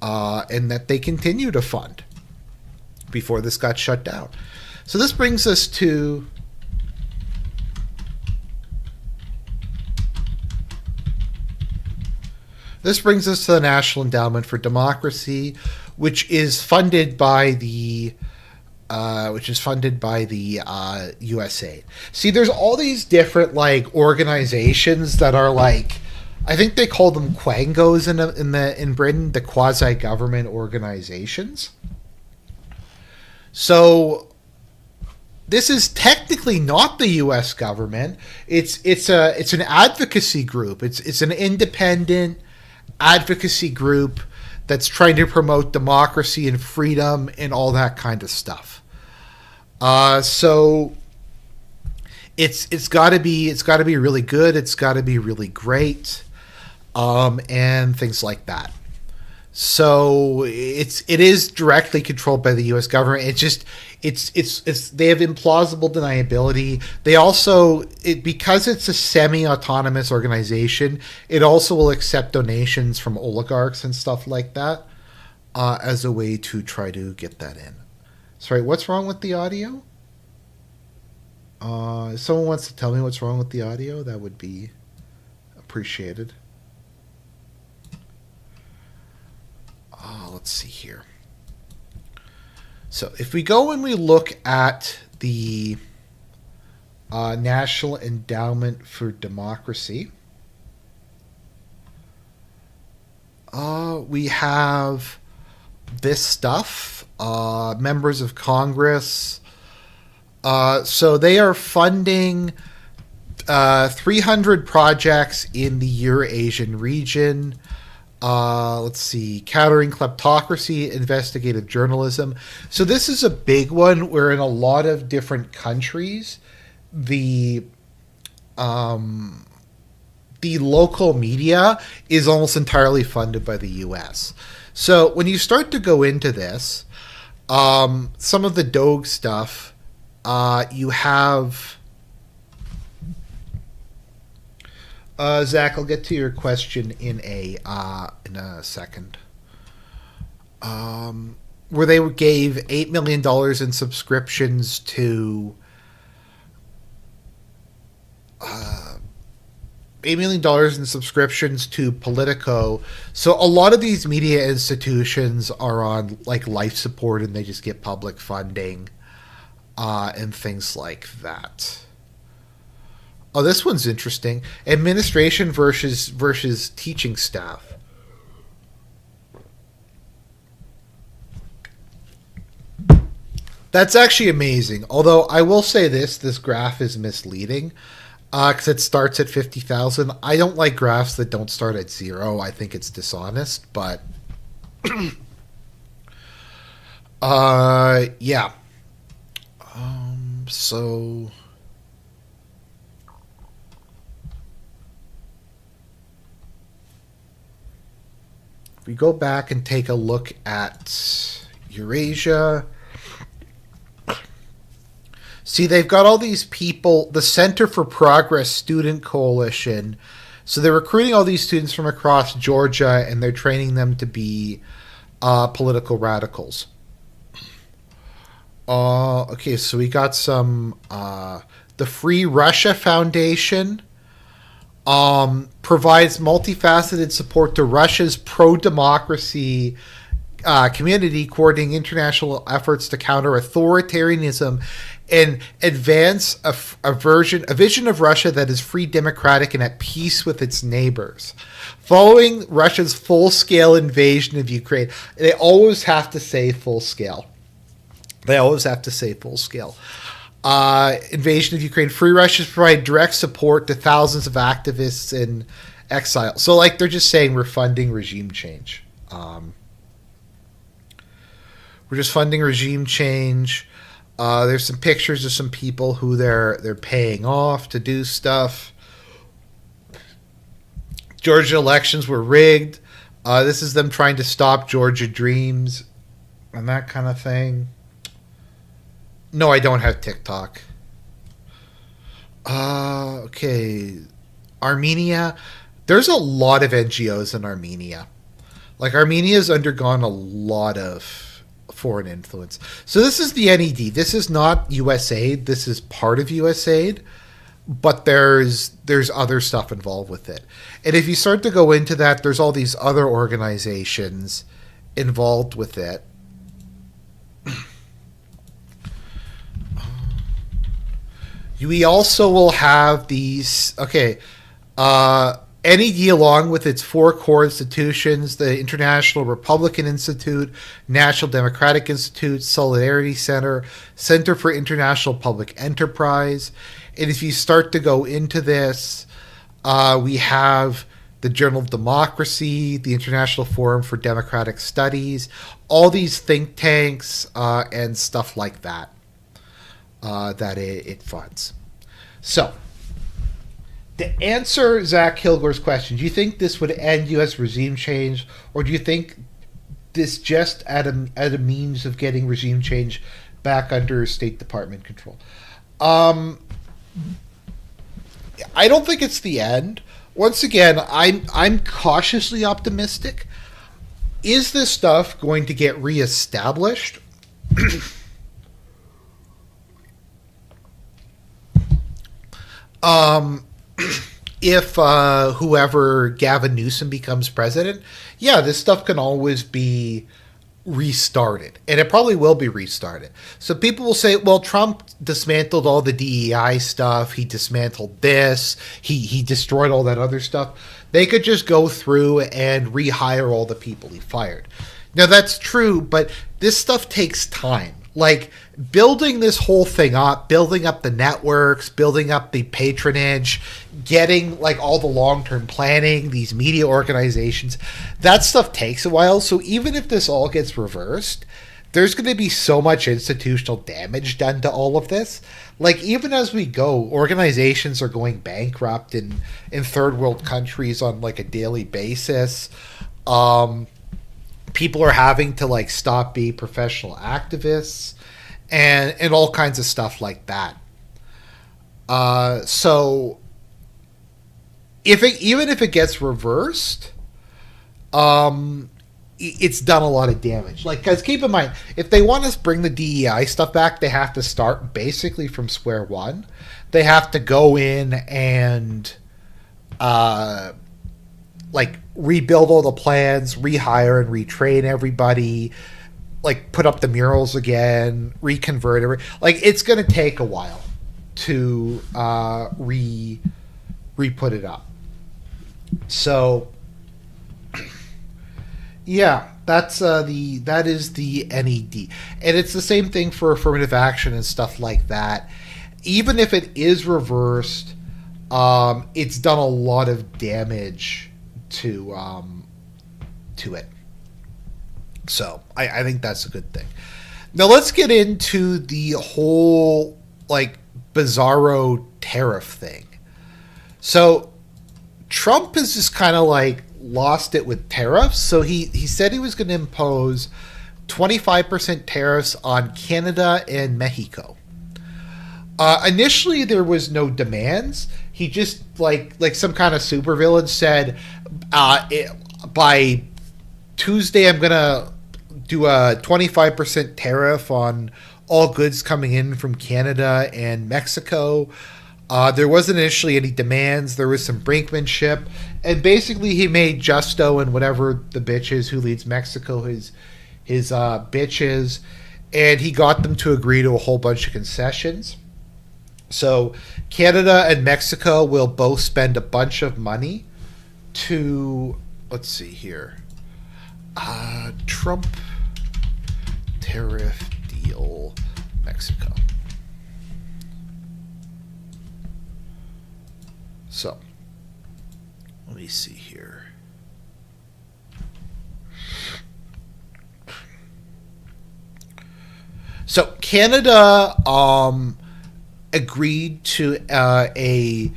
and that they continue to fund before this got shut down. So this brings us to the National Endowment for Democracy, which is funded by the USAID. See, there's all these different like organizations that are like, I think they call them quangos in Britain, the quasi-government organizations. So this is technically not the U.S. government. It's an advocacy group. It's an independent advocacy group that's trying to promote democracy and freedom and all that kind of stuff. So it's got to be really good. It's got to be really great, and things like that. So it is directly controlled by the U.S. government. It's they have implausible deniability. They also, because it's a semi-autonomous organization, it also will accept donations from oligarchs and stuff like that as a way to try to get that in. Sorry, what's wrong with the audio? If someone wants to tell me what's wrong with the audio, that would be appreciated. Let's see here. So if we go and we look at the National Endowment for Democracy, we have this stuff, members of Congress. So they are funding 300 projects in the Eurasian region. Let's see, countering kleptocracy, investigative journalism. So this is a big one where in a lot of different countries, the local media is almost entirely funded by the U.S. So when you start to go into this, some of the DOGE stuff, you have... Zach, I'll get to your question in a second. Where they gave $8 million in subscriptions to $8 million in subscriptions to Politico. So a lot of these media institutions are on like life support, and they just get public funding and things like that. Oh, this one's interesting. Administration versus teaching staff. That's actually amazing. Although I will say this graph is misleading because it starts at 50,000. I don't like graphs that don't start at 0. I think it's dishonest, but yeah. So we go back and take a look at Eurasia. See, they've got all these people, the Center for Progress Student Coalition. So they're recruiting all these students from across Georgia, and they're training them to be political radicals. Okay, so we got some, the Free Russia Foundation. Provides multifaceted support to Russia's pro-democracy community, coordinating international efforts to counter authoritarianism and advance a vision of Russia that is free, democratic, and at peace with its neighbors. Following Russia's full-scale invasion of Ukraine, they always have to say full-scale. Invasion of Ukraine, Free Russians provide direct support to thousands of activists in exile. So, like, they're just saying we're funding regime change. We're just funding regime change. There's some pictures of some people who they're paying off to do stuff. Georgia elections were rigged. This is them trying to stop Georgia dreams and that kind of thing. No, I don't have TikTok. Okay. Armenia. There's a lot of NGOs in Armenia. Like, Armenia's undergone a lot of foreign influence. So this is the NED. This is not USAID. This is part of USAID. But there's other stuff involved with it. And if you start to go into that, there's all these other organizations involved with it. We also will have these, NED, along with its 4 core institutions, the International Republican Institute, National Democratic Institute, Solidarity Center, Center for International Public Enterprise. And if you start to go into this, we have the Journal of Democracy, the International Forum for Democratic Studies, all these think tanks and stuff like that that it funds. So, to answer Zach Kilgore's question, do you think this would end U.S. regime change, or do you think this just at a means of getting regime change back under State Department control? I don't think it's the end. Once again, I'm cautiously optimistic. Is this stuff going to get reestablished? If whoever Gavin Newsom becomes president, yeah, this stuff can always be restarted, and it probably will be restarted. So people will say, well, Trump dismantled all the DEI stuff, he dismantled this, he destroyed all that other stuff. They could just go through and rehire all the people he fired. Now, that's true, but this stuff takes time. Like, building this whole thing up, building up the networks, building up the patronage, getting like all the long-term planning, these media organizations, that stuff takes a while. So even if this all gets reversed, there's going to be so much institutional damage done to all of this. Like, even as we go, organizations are going bankrupt in third world countries on like a daily basis. People are having to like stop being professional activists and all kinds of stuff like that. So even if it gets reversed, it's done a lot of damage. Like, because keep in mind, if they want to bring the DEI stuff back, they have to start basically from square one. They have to go in and like rebuild all the plans, rehire and retrain everybody, like put up the murals again, reconvert every, like, it's going to take a while to re-put it up. So yeah, that is the NED. And it's the same thing for affirmative action and stuff like that. Even if it is reversed, it's done a lot of damage to it. So I think that's a good thing. Now let's get into the whole like bizarro tariff thing. So Trump has just kind of like lost it with tariffs. So he said he was going to impose 25% tariffs on Canada and Mexico. Initially, there was no demands. He just like some kind of supervillain said, by Tuesday, I'm gonna do a 25% tariff on all goods coming in from Canada and Mexico. There wasn't initially any demands. There was some brinkmanship, and basically he made Justo and whatever the bitch is who leads Mexico his bitches, and he got them to agree to a whole bunch of concessions. So Canada and Mexico will both spend a bunch of money to, let's see here, Trump tariff deal Mexico. So let me see here. So Canada agreed to a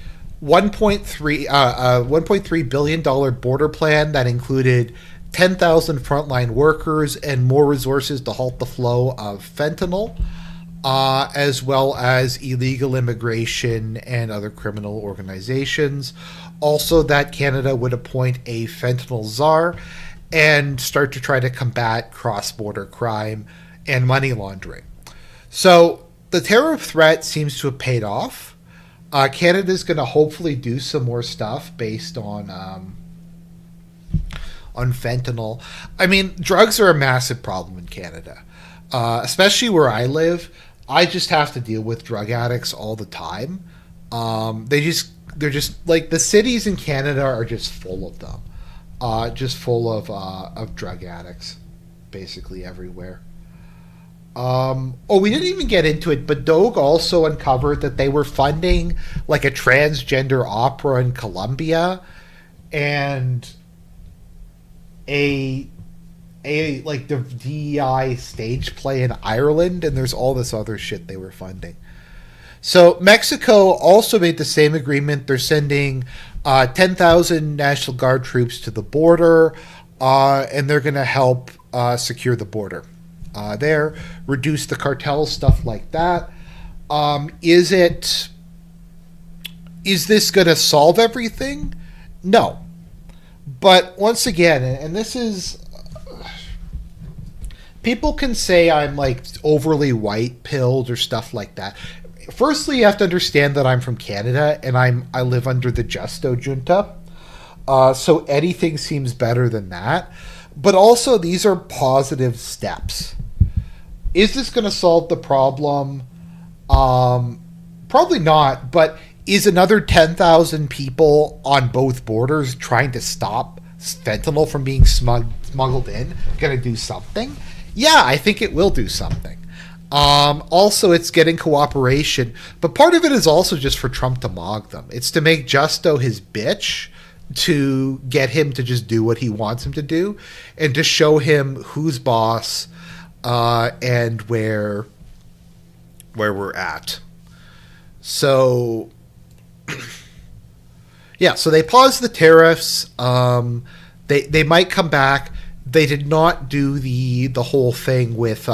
1.3 billion dollar border plan that included 10,000 frontline workers and more resources to halt the flow of fentanyl, as well as illegal immigration and other criminal organizations. Also, that Canada would appoint a fentanyl czar and start to try to combat cross-border crime and money laundering. So the tariff threat seems to have paid off. Canada's going to hopefully do some more stuff based on fentanyl. I mean, drugs are a massive problem in Canada, especially where I live. I just have to deal with drug addicts all the time. They're just like, the cities in Canada are just full of them, just full of drug addicts, basically everywhere. We didn't even get into it, but DOGE also uncovered that they were funding like a transgender opera in Colombia and a like the DEI stage play in Ireland, and there's all this other shit they were funding. So Mexico also made the same agreement. They're sending 10,000 National Guard troops to the border, and they're going to help secure the border there, reduce the cartel, stuff like that. Is this going to solve everything? No. But once again, and this is, people can say I'm like overly white pilled or stuff like that. Firstly, you have to understand that I'm from Canada and I live under the Justo junta, so anything seems better than that. But also, these are positive steps. Is this going to solve the problem? Probably not. But is another 10,000 people on both borders trying to stop fentanyl from being smuggled in going to do something? Yeah, I think it will do something. Also, it's getting cooperation, but part of it is also just for Trump to mog them. It's to make Justo his bitch, to get him to just do what he wants him to do, and to show him who's boss, and where we're at. So, yeah, so they paused the tariffs. They might come back. They did not do the whole thing with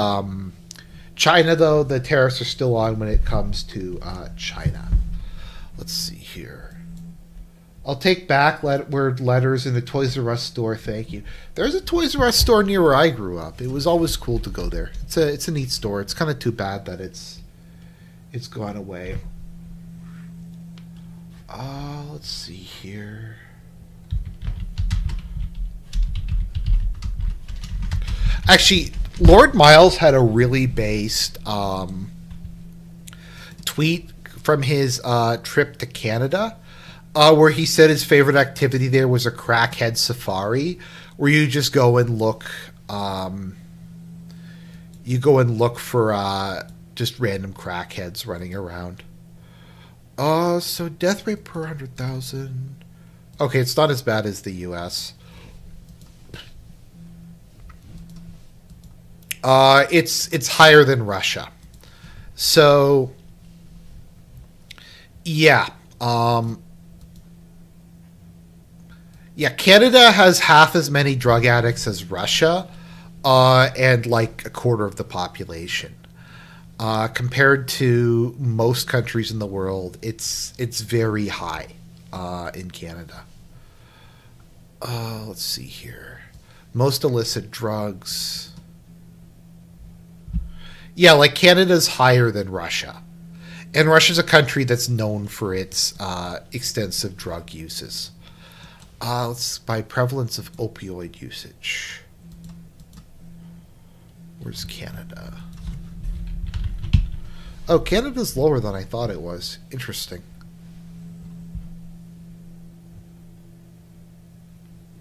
China, though. The tariffs are still on when it comes to China. Let's see here. I'll take back word letters in the Toys R Us store. Thank you. There's a Toys R Us store near where I grew up. It was always cool to go there. It's a neat store. It's kind of too bad that it's gone away. Let's see here. Actually, Lord Miles had a really based tweet from his trip to Canada, where he said his favorite activity there was a crackhead safari, where you just go and look. You go and look for just random crackheads running around. So death rate per 100,000. Okay, it's not as bad as the U.S. It's higher than Russia. So, yeah. Canada has half as many drug addicts as Russia, and like a quarter of the population. Compared to most countries in the world, it's very high in Canada. Let's see here. Most illicit drugs. Yeah, like Canada's higher than Russia. And Russia's a country that's known for its extensive drug uses. By prevalence of opioid usage. Where's Canada? Oh, Canada's lower than I thought it was. Interesting.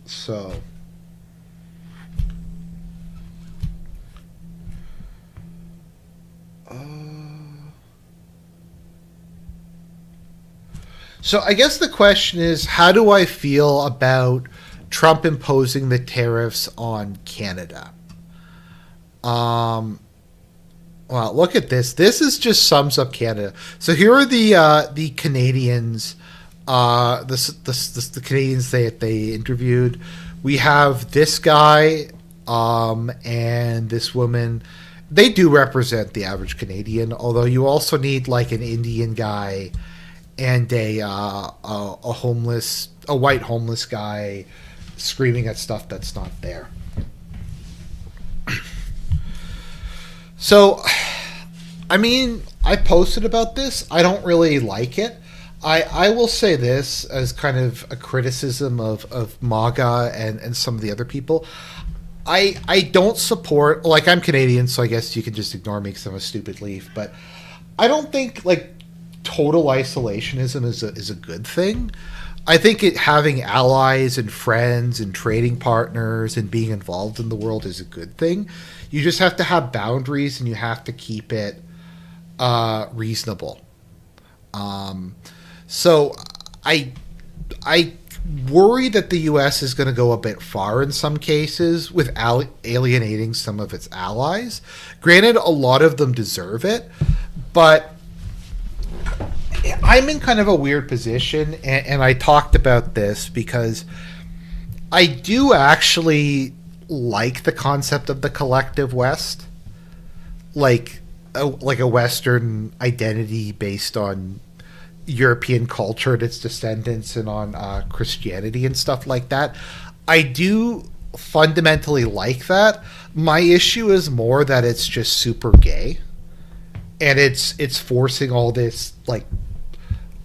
So... So I guess the question is, how do I feel about Trump imposing the tariffs on Canada? Well, look at this. This is just sums up Canada. So here are the Canadians, the Canadians they interviewed. We have this guy, and this woman. They do represent the average Canadian, although you also need like an Indian guy and a white homeless guy screaming at stuff that's not there. So, I mean, I posted about this. I don't really like it. I will say this as kind of a criticism of MAGA and some of the other people. I don't support, like, I'm Canadian, so I guess you can just ignore me because I'm a stupid leaf, but I don't think, like, total isolationism is a good thing. I think having allies and friends and trading partners and being involved in the world is a good thing. You just have to have boundaries and you have to keep it reasonable. So I worry that the U.S. is going to go a bit far in some cases with alienating some of its allies. Granted, a lot of them deserve it, but I'm in kind of a weird position, and I talked about this because I do actually like the concept of the collective West, like a Western identity based on European culture and its descendants and on Christianity and stuff like that. I do fundamentally like that. My issue is more that it's just super gay, and it's forcing all this like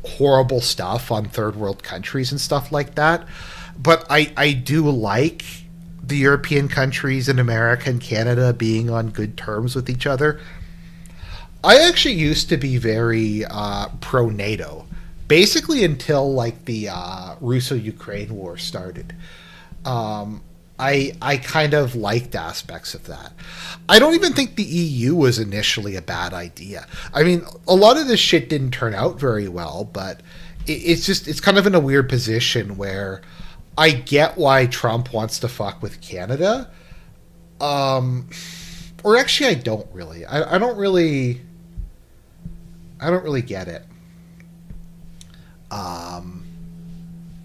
horrible stuff on third world countries and stuff like that. But I do like the European countries and America and Canada being on good terms with each other. I actually used to be very pro-NATO, basically until like the Russo-Ukraine war started. I kind of liked aspects of that. I don't even think the EU was initially a bad idea. I mean, a lot of this shit didn't turn out very well, but it's kind of in a weird position where I get why Trump wants to fuck with Canada. Or actually, I don't really. I don't really get it.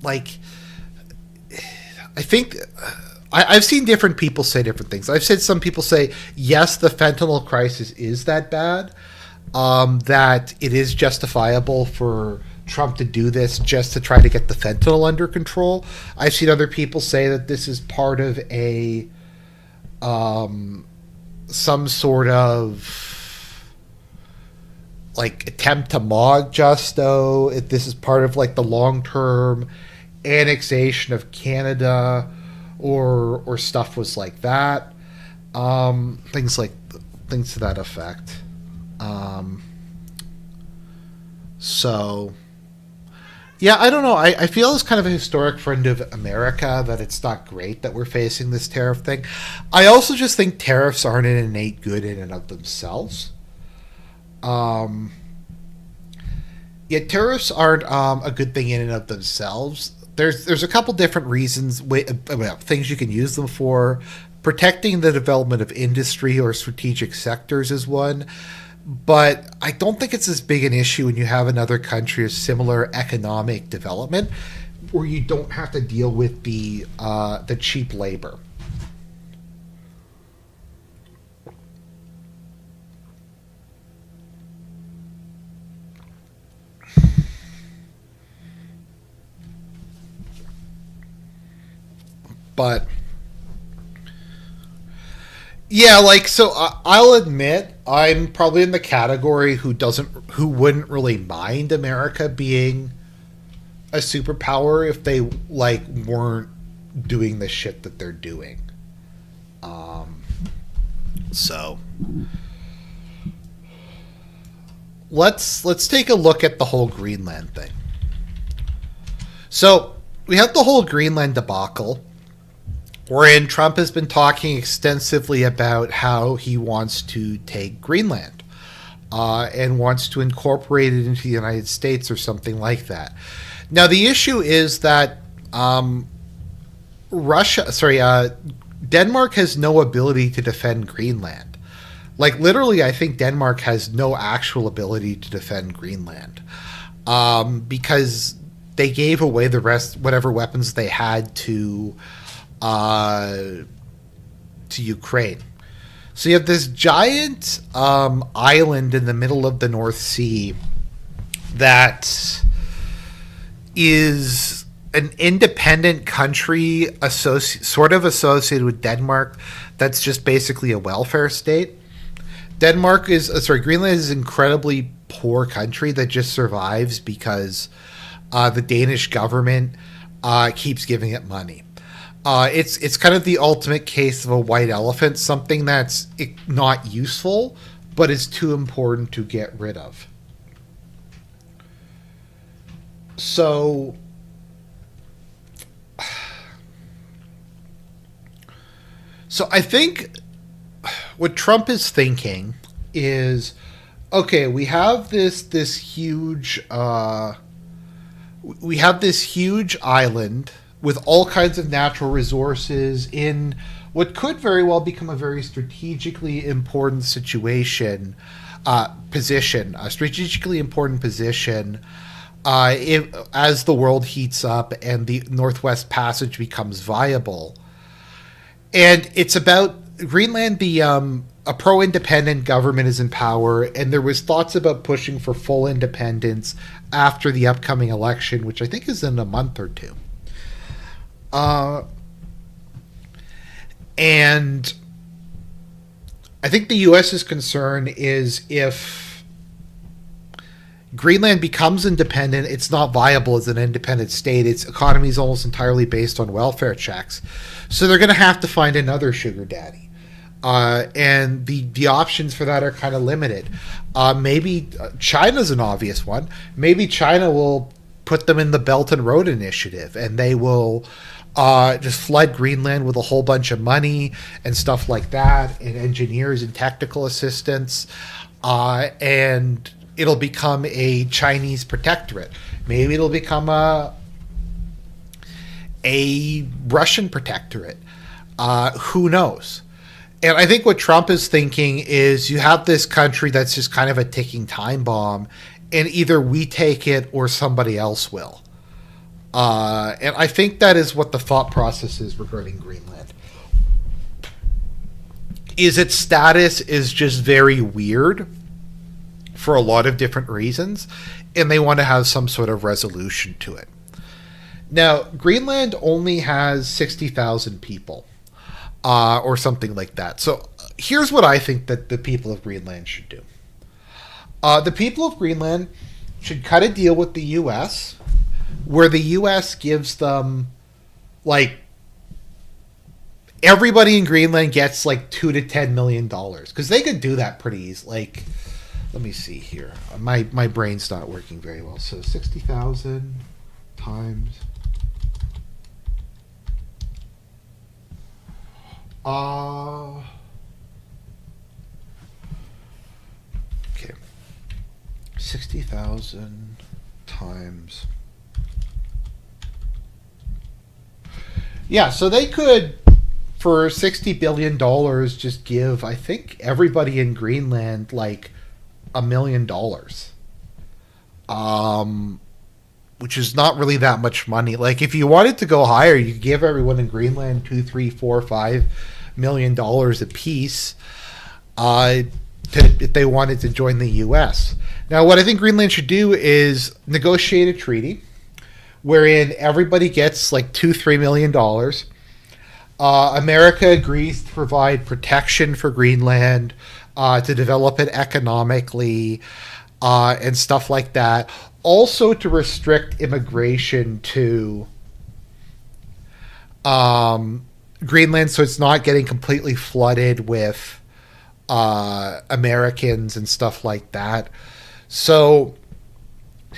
Like, I think I've seen different people say different things. I've said some people say, yes, the fentanyl crisis is that bad, that it is justifiable for Trump to do this just to try to get the fentanyl under control. I've seen other people say that this is part of a some sort of like attempt to mod Justo. This is part of like the long-term annexation of Canada, or stuff was like that. Things to that effect. So yeah, I don't know. I feel as kind of a historic friend of America that it's not great that we're facing this tariff thing. I also just think tariffs aren't an innate good in and of themselves. Yeah, tariffs aren't a good thing in and of themselves. There's a couple different reasons, things you can use them for. Protecting the development of industry or strategic sectors is one, but I don't think it's as big an issue when you have another country of similar economic development, where you don't have to deal with the cheap labor. But yeah, like, so I'll admit I'm probably in the category who wouldn't really mind America being a superpower if they like weren't doing the shit that they're doing. So let's take a look at the whole Greenland thing. So we have the whole Greenland debacle, wherein Trump has been talking extensively about how he wants to take Greenland and wants to incorporate it into the United States or something like that. Now, the issue is that Denmark has no ability to defend Greenland. Like, literally, I think Denmark has no actual ability to defend Greenland, because they gave away the rest, whatever weapons they had to Ukraine. So you have this giant island in the middle of the North Sea that is an independent country sort of associated with Denmark that's just basically a welfare state. Greenland is an incredibly poor country that just survives because the Danish government keeps giving it money. It's kind of the ultimate case of a white elephant, something that's not useful, but is too important to get rid of. So I think what Trump is thinking is, okay, we have this huge island with all kinds of natural resources in what could very well become a very strategically important position, as the world heats up and the Northwest Passage becomes viable. And it's about Greenland, a pro-independent government is in power, and there was thoughts about pushing for full independence after the upcoming election, which I think is in a month or two. And I think the U.S.'s concern is if Greenland becomes independent, it's not viable as an independent state. Its economy is almost entirely based on welfare checks. So they're going to have to find another sugar daddy. And the options for that are kind of limited. Maybe China's an obvious one. Maybe China will put them in the Belt and Road Initiative, and they will just flood Greenland with a whole bunch of money and stuff like that, and engineers and technical assistance, and it'll become a Chinese protectorate. Maybe it'll become a Russian protectorate. Who knows? And I think what Trump is thinking is you have this country that's just kind of a ticking time bomb, and either we take it or somebody else will. And I think that is what the thought process is regarding Greenland. Its status is just very weird for a lot of different reasons, and they want to have some sort of resolution to it. Now, Greenland only has 60,000 people, or something like that. So here's what I think that the people of Greenland should do. The people of Greenland should cut a deal with the U.S., where the U.S. gives them, like, everybody in Greenland gets like $2 to $10 million, because they could do that pretty easy. Like, let me see here. My brain's not working very well. So 60,000 times. Okay. 60,000 times. Yeah, so they could, for $60 billion, just give, I think, everybody in Greenland like $1 million. Which is not really that much money. Like, if you wanted to go higher, you could give everyone in Greenland $2, $3, $4, $5 million a piece, if they wanted to join the U.S. Now, what I think Greenland should do is negotiate a treaty wherein everybody gets like $2-3 million. America agrees to provide protection for Greenland, to develop it economically, and stuff like that. Also to restrict immigration to Greenland, so it's not getting completely flooded with Americans and stuff like that. So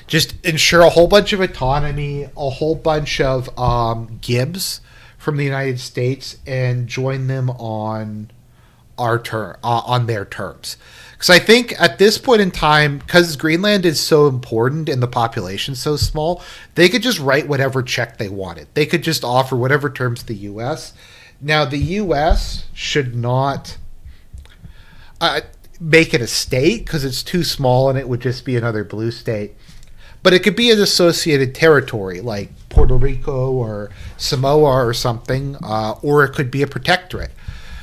just ensure a whole bunch of autonomy, a whole bunch of gibs from the United States, and join them on on their terms. Because I think at this point in time, because Greenland is so important and the population so small, they could just write whatever check they wanted. They could just offer whatever terms to the U.S. Now, the U.S. should not make it a state because it's too small and it would just be another blue state. But it could be an associated territory like Puerto Rico or Samoa or something, or it could be a protectorate.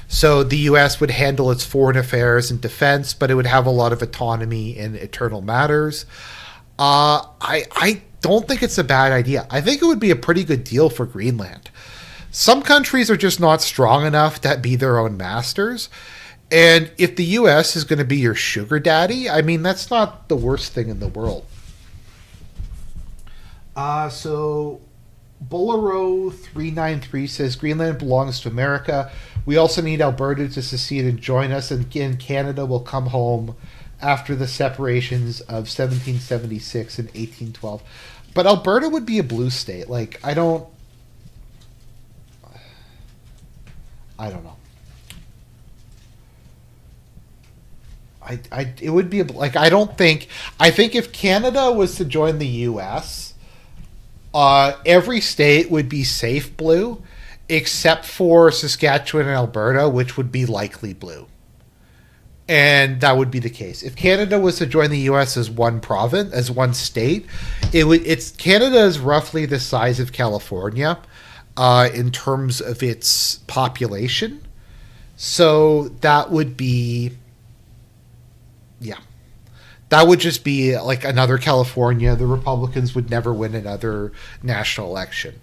So the U.S. would handle its foreign affairs and defense, but it would have a lot of autonomy in internal matters. I don't think it's a bad idea. I think it would be a pretty good deal for Greenland. Some countries are just not strong enough to be their own masters. And if the U.S. is going to be your sugar daddy, I mean, that's not the worst thing in the world. So Bolero 393 says Greenland belongs to America. We also need Alberta to secede and join us, and again, Canada will come home after the separations of 1776 and 1812. But Alberta would be a blue state. Like, I don't know. It would be like, I think if Canada was to join the U.S., every state would be safe blue, except for Saskatchewan and Alberta, which would be likely blue. And that would be the case. If Canada was to join the U.S. as one province, as one state, Canada is roughly the size of California in terms of its population. So that would be, yeah. That would just be like another California. The Republicans would never win another national election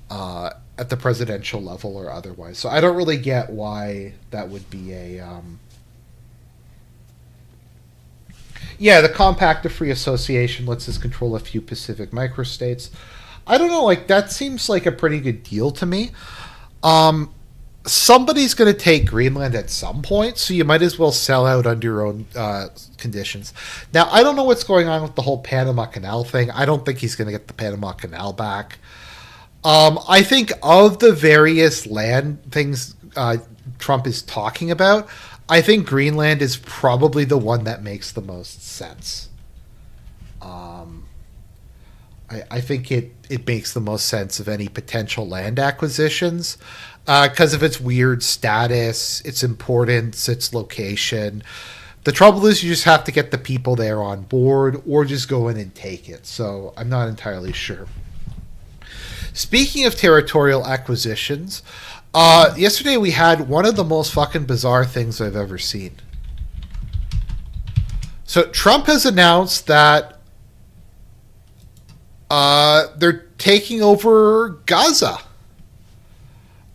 at the presidential level or otherwise. So I don't really get why that would be a... Yeah, the Compact of Free Association lets us control a few Pacific microstates. I don't know, like, that seems like a pretty good deal to me. Somebody's going to take Greenland at some point, so you might as well sell out under your own conditions. Now, I don't know what's going on with the whole Panama Canal thing. I don't think he's going to get the Panama Canal back. I think of the various land things Trump is talking about, I think Greenland is probably the one that makes the most sense. I think it makes the most sense of any potential land acquisitions because of its weird status, its importance, its location. The trouble is you just have to get the people there on board or just go in and take it. So I'm not entirely sure. Speaking of territorial acquisitions, yesterday we had one of the most fucking bizarre things I've ever seen. So Trump has announced that they're taking over Gaza.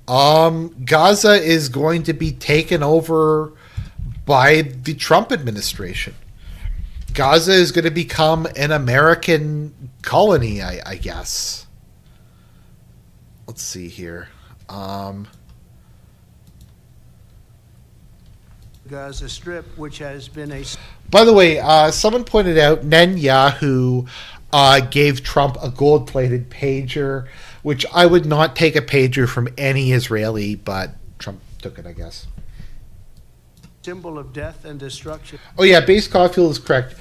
Gaza is going to be taken over by the Trump administration. Gaza is going to become an American colony, I guess. Let's see here. Gaza Strip, which has been a... By the way, someone pointed out Netanyahu gave Trump a gold-plated pager, which I would not take a pager from any Israeli, but Trump took it, I guess. Symbol of death and destruction. Oh yeah, Base Caulfield is correct.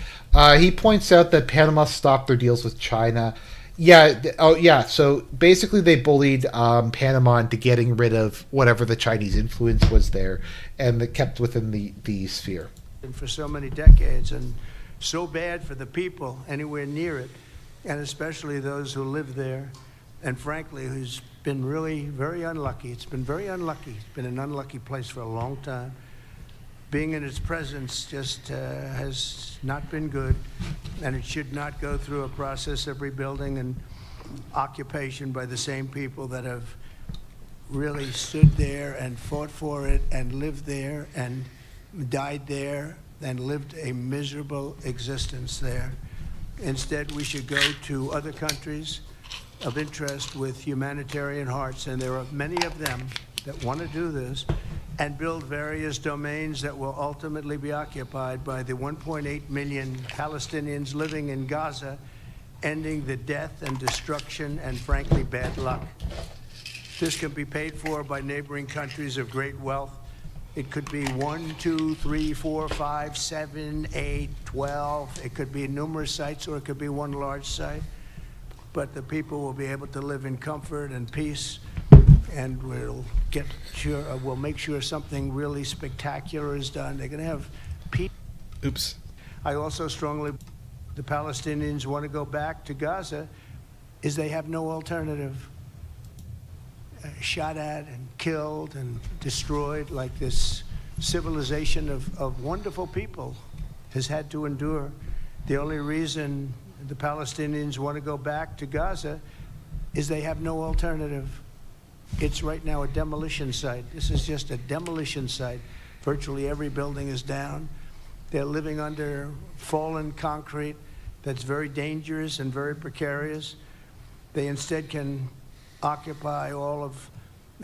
He points out that Panama stopped their deals with China. Yeah. So basically, they bullied Panama into getting rid of whatever the Chinese influence was there, and they kept within the sphere. And for so many decades, and so bad for the people anywhere near it, and especially those who live there, and frankly, who's been really very unlucky. It's been very unlucky. It's been an unlucky place for a long time. Being in its presence just has not been good, and it should not go through a process of rebuilding and occupation by the same people that have really stood there and fought for it and lived there and died there and lived a miserable existence there. Instead, we should go to other countries of interest with humanitarian hearts, and there are many of them that want to do this, and build various domains that will ultimately be occupied by the 1.8 million Palestinians living in Gaza, ending the death and destruction and, frankly, bad luck. This can be paid for by neighboring countries of great wealth. It could be 1, 2, 3, 4, 5, 7, 8, 12. It could be numerous sites, or it could be one large site. But the people will be able to live in comfort and peace and we'll make sure something really spectacular is done. They're going to have peace. Oops. I also strongly believe the Palestinians want to go back to Gaza is they have no alternative. Shot at and killed and destroyed like this civilization of wonderful people has had to endure. The only reason the Palestinians want to go back to Gaza is they have no alternative. It's right now a demolition site. This is just a demolition site. Virtually every building is down. They're living under fallen concrete that's very dangerous and very precarious. They instead can occupy all of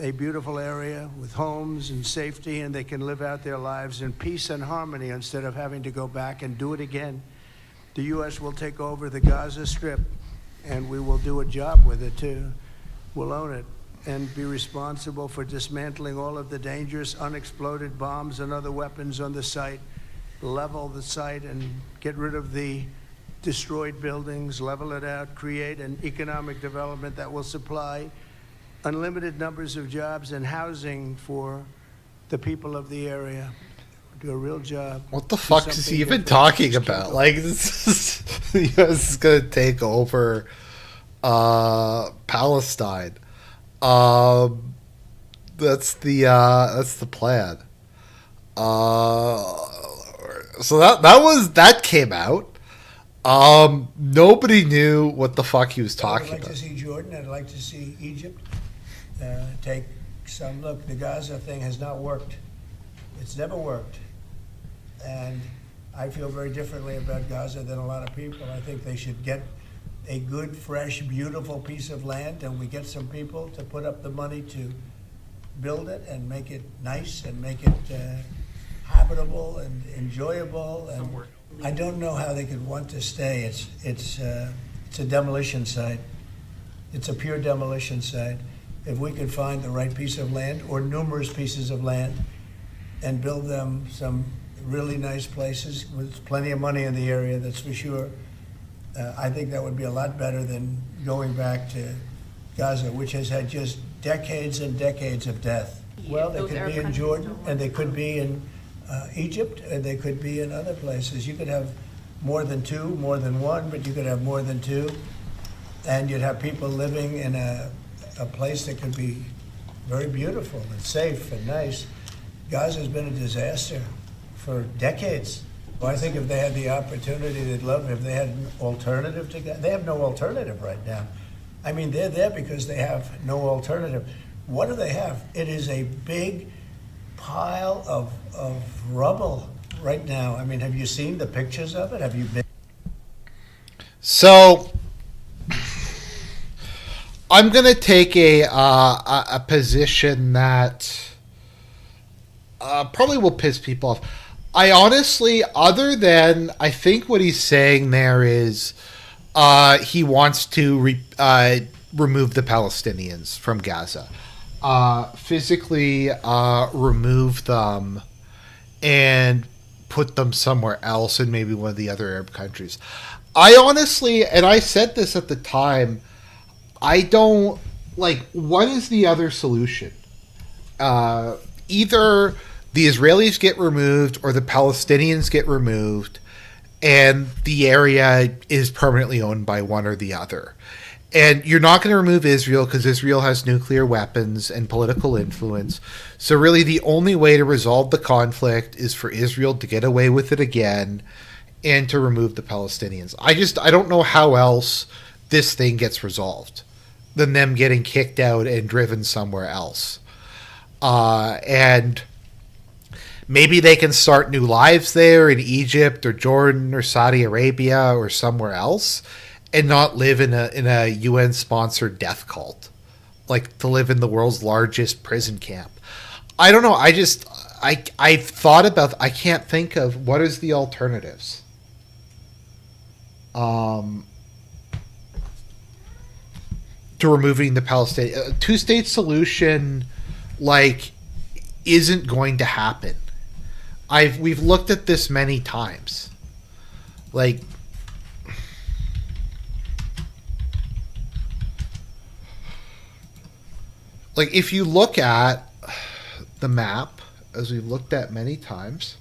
a beautiful area with homes and safety, and they can live out their lives in peace and harmony instead of having to go back and do it again. The U.S. will take over the Gaza Strip, and we will do a job with it too. We'll own it and be responsible for dismantling all of the dangerous unexploded bombs and other weapons on the site, level the site and get rid of the destroyed buildings, level it out, create an economic development that will supply unlimited numbers of jobs and housing for the people of the area. Do a real job. What the fuck is he even talking about? Like, this is, the U.S. is going to take over Palestine. That's the plan. So that came out. Nobody knew what the fuck he was talking about. I'd like to see Jordan. I'd like to see Egypt take some look. The Gaza thing has not worked. It's never worked. And I feel very differently about Gaza than a lot of people. I think they should get a good, fresh, beautiful piece of land, and we get some people to put up the money to build it and make it nice and make it habitable and enjoyable. And I don't know how they could want to stay. It's a demolition site. It's a pure demolition site. If we could find the right piece of land or numerous pieces of land and build them some really nice places with plenty of money in the area, that's for sure, I think that would be a lot better than going back to Gaza, which has had just decades and decades of death. Well, they could be in Jordan, and they could be in Egypt, and they could be in other places. You could have more than two, more than one, but you could have more than two, and you'd have people living in a place that could be very beautiful and safe and nice. Gaza's been a disaster for decades. Well, I think if they had the opportunity, they'd love it. If they had an alternative to Gaza, they have no alternative right now. I mean, they're there because they have no alternative. What do they have? It is a big pile of rubble right now. I mean, have you seen the pictures of it? Have you been? So I'm going to take a position that probably will piss people off. I honestly, other than, I think what he's saying there is he wants to remove the Palestinians from Gaza. Physically remove them and put them somewhere else in maybe one of the other Arab countries. I honestly, and I said this at the time, I don't, like, what is the other solution? Either the Israelis get removed or the Palestinians get removed and the area is permanently owned by one or the other. And you're not going to remove Israel because Israel has nuclear weapons and political influence. So really the only way to resolve the conflict is for Israel to get away with it again and to remove the Palestinians. I don't know how else this thing gets resolved than them getting kicked out and driven somewhere else. And maybe they can start new lives there in Egypt or Jordan or Saudi Arabia or somewhere else and not live in a UN-sponsored death cult, like to live in the world's largest prison camp. I don't know. I've thought about. I can't think of what is the alternatives. To removing the Palestinian two-state solution, like, isn't going to happen. We've looked at this many times. Like, Like, if you look at the map, as we've looked at many times,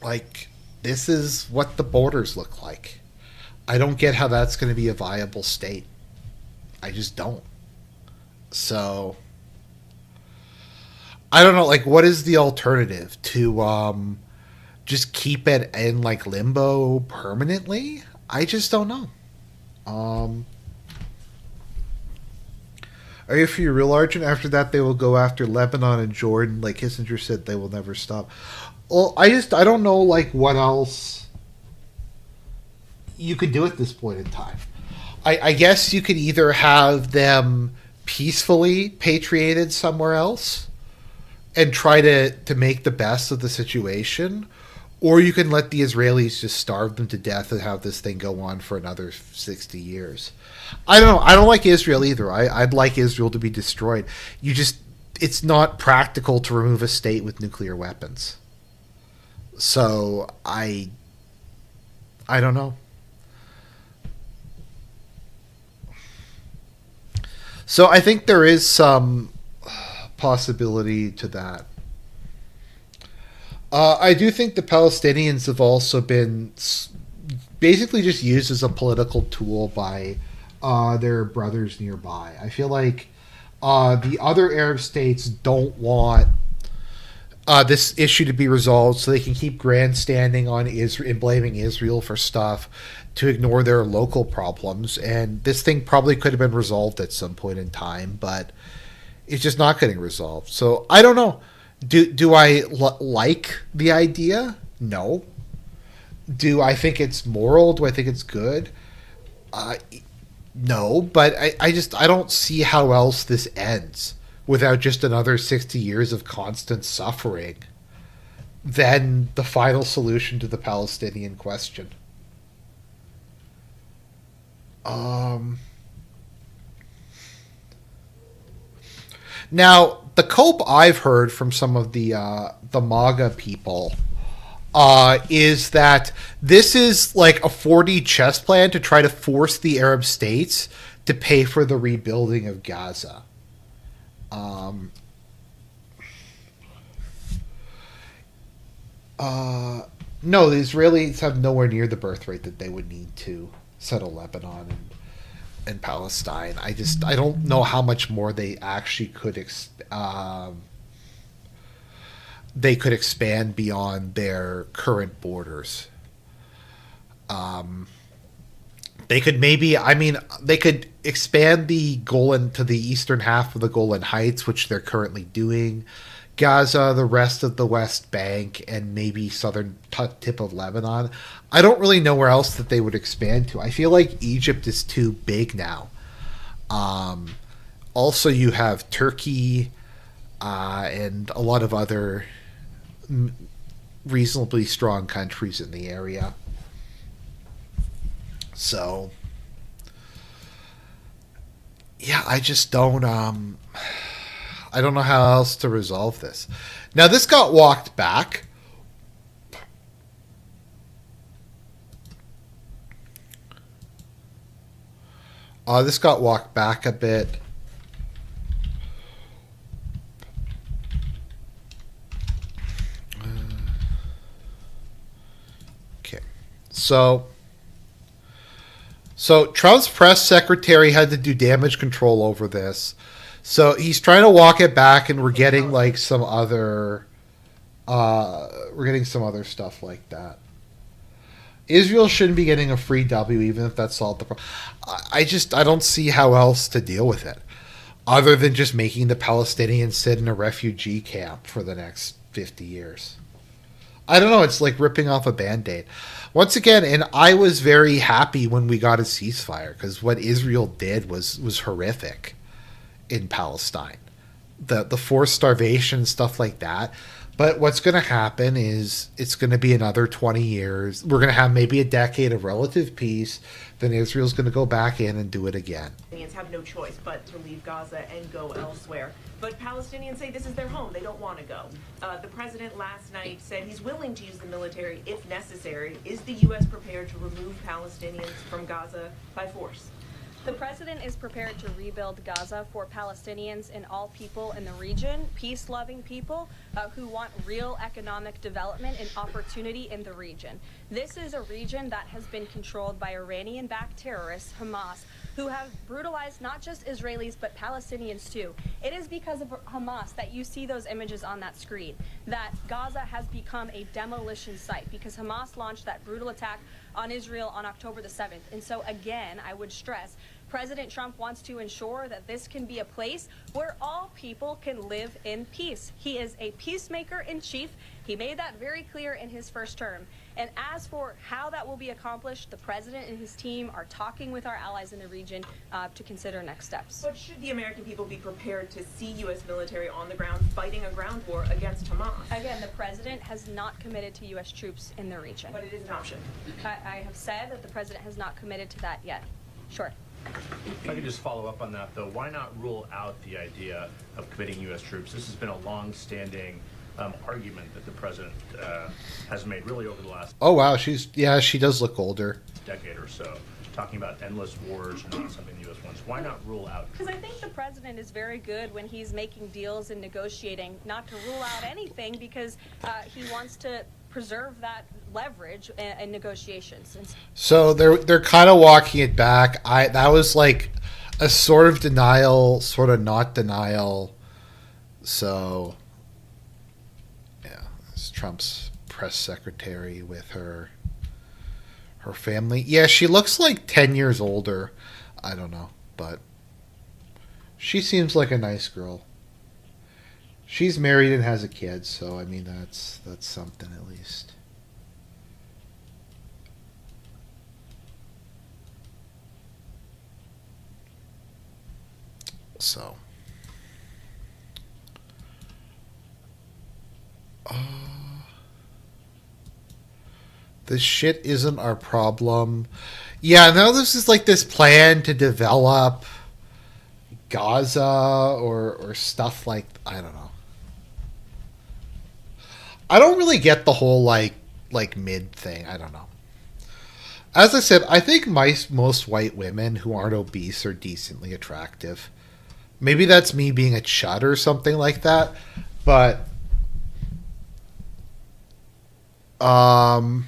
like, this is what the borders look like. I don't get how that's going to be a viable state. I just don't. So, I don't know, like, what is the alternative? To just keep it in, like, limbo permanently? I just don't know. Are you for your real Argent? After that, they will go after Lebanon and Jordan. Like Kissinger said, they will never stop. Well, I don't know, like, what else you could do at this point in time. I guess you could either have them peacefully patriated somewhere else and try to make the best of the situation, or you can let the Israelis just starve them to death and have this thing go on for another 60 years. I don't know. I don't like Israel either. I'd like Israel to be destroyed. It's not practical to remove a state with nuclear weapons. So I don't know. So I think there is some possibility to that. I do think the Palestinians have also been basically just used as a political tool by their brothers nearby. I feel like the other Arab states don't want this issue to be resolved, so they can keep grandstanding on Israel and blaming Israel for stuff to ignore their local problems. And this thing probably could have been resolved at some point in time, but it's just not getting resolved. So I don't know. Do I like the idea? No. Do I think it's moral? Do I think it's good? No, but I don't see how else this ends without just another 60 years of constant suffering than the final solution to the Palestinian question. Now, the cope I've heard from some of the MAGA people is that this is like a 4D chess plan to try to force the Arab states to pay for the rebuilding of Gaza. No, the Israelis have nowhere near the birth rate that they would need to settle Lebanon and Palestine. I don't know how much more they actually could expand beyond their current borders. They could they could expand the Golan to the eastern half of the Golan Heights, which they're currently doing. Gaza, the rest of the West Bank, and maybe southern tip of Lebanon. I don't really know where else that they would expand to. I feel like Egypt is too big now. Also, you have Turkey and a lot of other reasonably strong countries in the area. So, yeah, I just don't. I don't know how else to resolve this. Now, this got walked back. This got walked back a bit. Okay. So Trump's press secretary had to do damage control over this. So he's trying to walk it back, and we're getting like some other stuff like that. Israel shouldn't be getting a free W, even if that solved the problem. I don't see how else to deal with it, other than just making the Palestinians sit in a refugee camp for the next 50 years. I don't know. It's like ripping off a Band-Aid. Once again, and I was very happy when we got a ceasefire, because what Israel did was horrific in Palestine. The forced starvation, stuff like that. But what's going to happen is it's going to be another 20 years. We're going to have maybe a decade of relative peace. Then Israel's going to go back in and do it again. Palestinians have no choice but to leave Gaza and go elsewhere. But Palestinians say this is their home. They don't want to go. The president last night said he's willing to use the military if necessary. Is the U.S. prepared to remove Palestinians from Gaza by force? The president is prepared to rebuild Gaza for Palestinians and all people in the region, peace-loving people who want real economic development and opportunity in the region. This is a region that has been controlled by Iranian-backed terrorists, Hamas, who have brutalized not just Israelis but Palestinians too. It is because of Hamas that you see those images on that screen, that Gaza has become a demolition site because Hamas launched that brutal attack on Israel on October the 7th. And so again, I would stress, President Trump wants to ensure that this can be a place where all people can live in peace. He is a peacemaker in chief. He made that very clear in his first term. And as for how that will be accomplished, the president and his team are talking with our allies in the region to consider next steps. But should the American people be prepared to see U.S. military on the ground fighting a ground war against Hamas? Again, the president has not committed to U.S. troops in the region. But it is an option. I have said that the president has not committed to that yet. Sure. If I could just follow up on that, though, why not rule out the idea of committing U.S. troops? This has been a long-standing argument that the president has made really over the last Oh, wow. She does look older. decade or so, talking about endless wars and not something the U.S. wants. Why not rule out? Because I think the president is very good when he's making deals and negotiating not to rule out anything because he wants to preserve that leverage in negotiations. So they're kind of walking it back. That was like a sort of denial, sort of not denial. So yeah, it's Trump's press secretary with her family. Yeah, she looks like 10 years older. I don't know, but she seems like a nice girl. She's married and has a kid, so I mean that's something at least. So this shit isn't our problem. Yeah, now this is like this plan to develop Gaza or stuff like, I don't know. I don't really get the whole like mid thing. I don't know. As I said, I think most white women who aren't obese are decently attractive. Maybe that's me being a chud or something like that, but I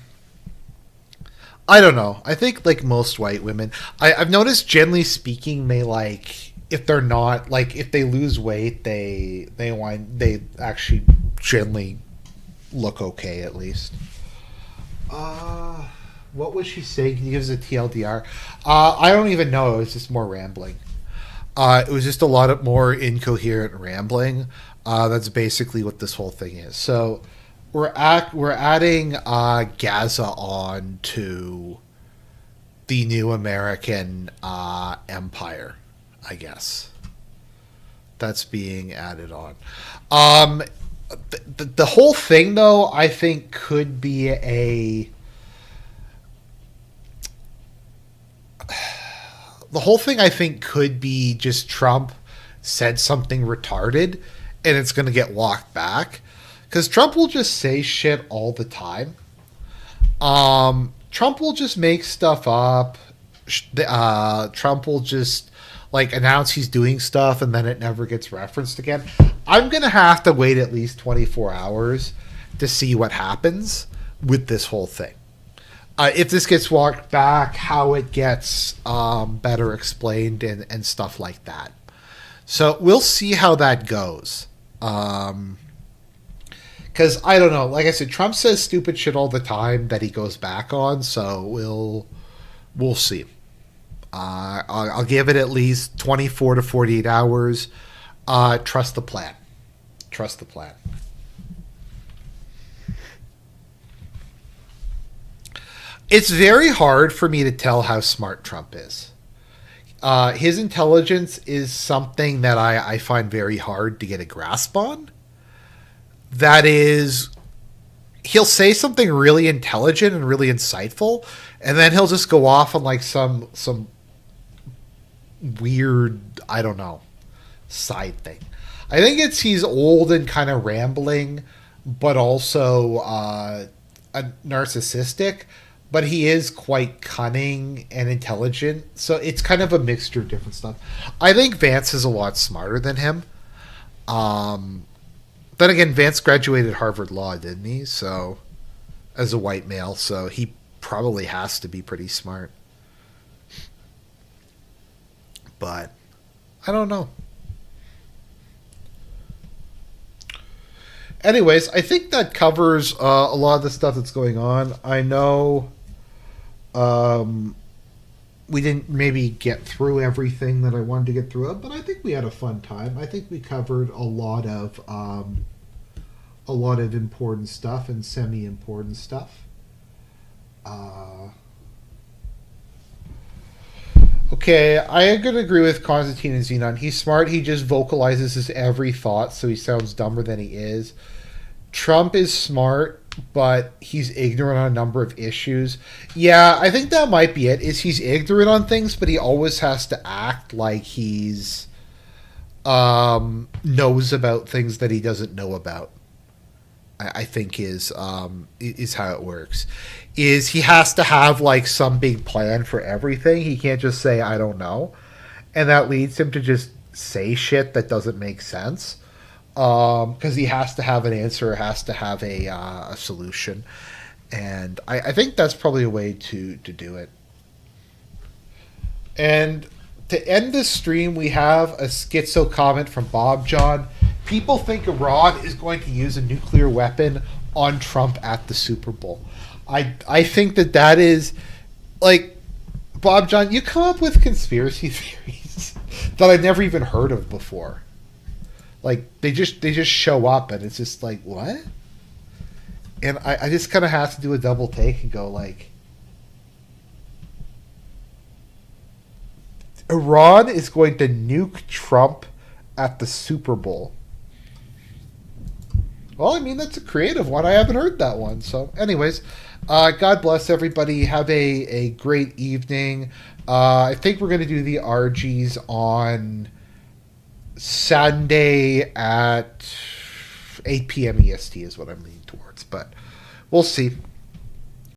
don't know. I think like most white women, I've noticed generally speaking, they like if they're not like if they lose weight, they actually generally look okay at least. What was she saying? He gives a TLDR. I don't even know. It was just more rambling. It was just a lot of more incoherent rambling. That's basically what this whole thing is. So we're adding Gaza on to the new American empire, I guess. That's being added on. The whole thing, though, I think could be the whole thing, I think, could be just Trump said something retarded and it's going to get walked back. Because Trump will just say shit all the time. Trump will just make stuff up. Trump will just like announce he's doing stuff and then it never gets referenced again. I'm going to have to wait at least 24 hours to see what happens with this whole thing. If this gets walked back, how it gets better explained and stuff like that. So we'll see how that goes. Because I don't know. Like I said, Trump says stupid shit all the time that he goes back on. So we'll see. I'll give it at least 24 to 48 hours. Trust the plan. Trust the plan. It's very hard for me to tell how smart Trump is. His intelligence is something that I find very hard to get a grasp on. that is, he'll say something really intelligent and really insightful, and then he'll just go off on like some weird, I don't know, side thing. I think it's he's old and kind of rambling, but also narcissistic. But he is quite cunning and intelligent, so it's kind of a mixture of different stuff. I think Vance is a lot smarter than him. Then again, Vance graduated Harvard Law, didn't he? So, as a white male, so he probably has to be pretty smart. But I don't know. Anyways, I think that covers a lot of the stuff that's going on. I know we didn't maybe get through everything that I wanted to get through, but I think we had a fun time. I think we covered a lot of important stuff and semi-important stuff. Okay, I am going to agree with Constantine and Xenon. He's smart. He just vocalizes his every thought, so he sounds dumber than he is. Trump is smart, but he's ignorant on a number of issues. Yeah, I think that might be it. Is he's ignorant on things, but he always has to act like he's knows about things that he doesn't know about. I think is how it works. Is he has to have like some big plan for everything. He can't just say I don't know, and that leads him to just say shit that doesn't make sense. Because he has to have an answer, has to have a solution, and I think that's probably a way to do it. And to end this stream, we have a schizo comment from Bob John. People think Iran is going to use a nuclear weapon on Trump at the Super Bowl. I think that is, like, Bob John, you come up with conspiracy theories that I've never even heard of before. Like, they just show up, and it's just like, what? And I just kind of have to do a double take and go, like, Iran is going to nuke Trump at the Super Bowl. Well, I mean, that's a creative one. I haven't heard that one. So, anyways, God bless everybody. Have a great evening. I think we're going to do the RGs on Sunday at 8 p.m. EST is what I'm leaning towards. But we'll see.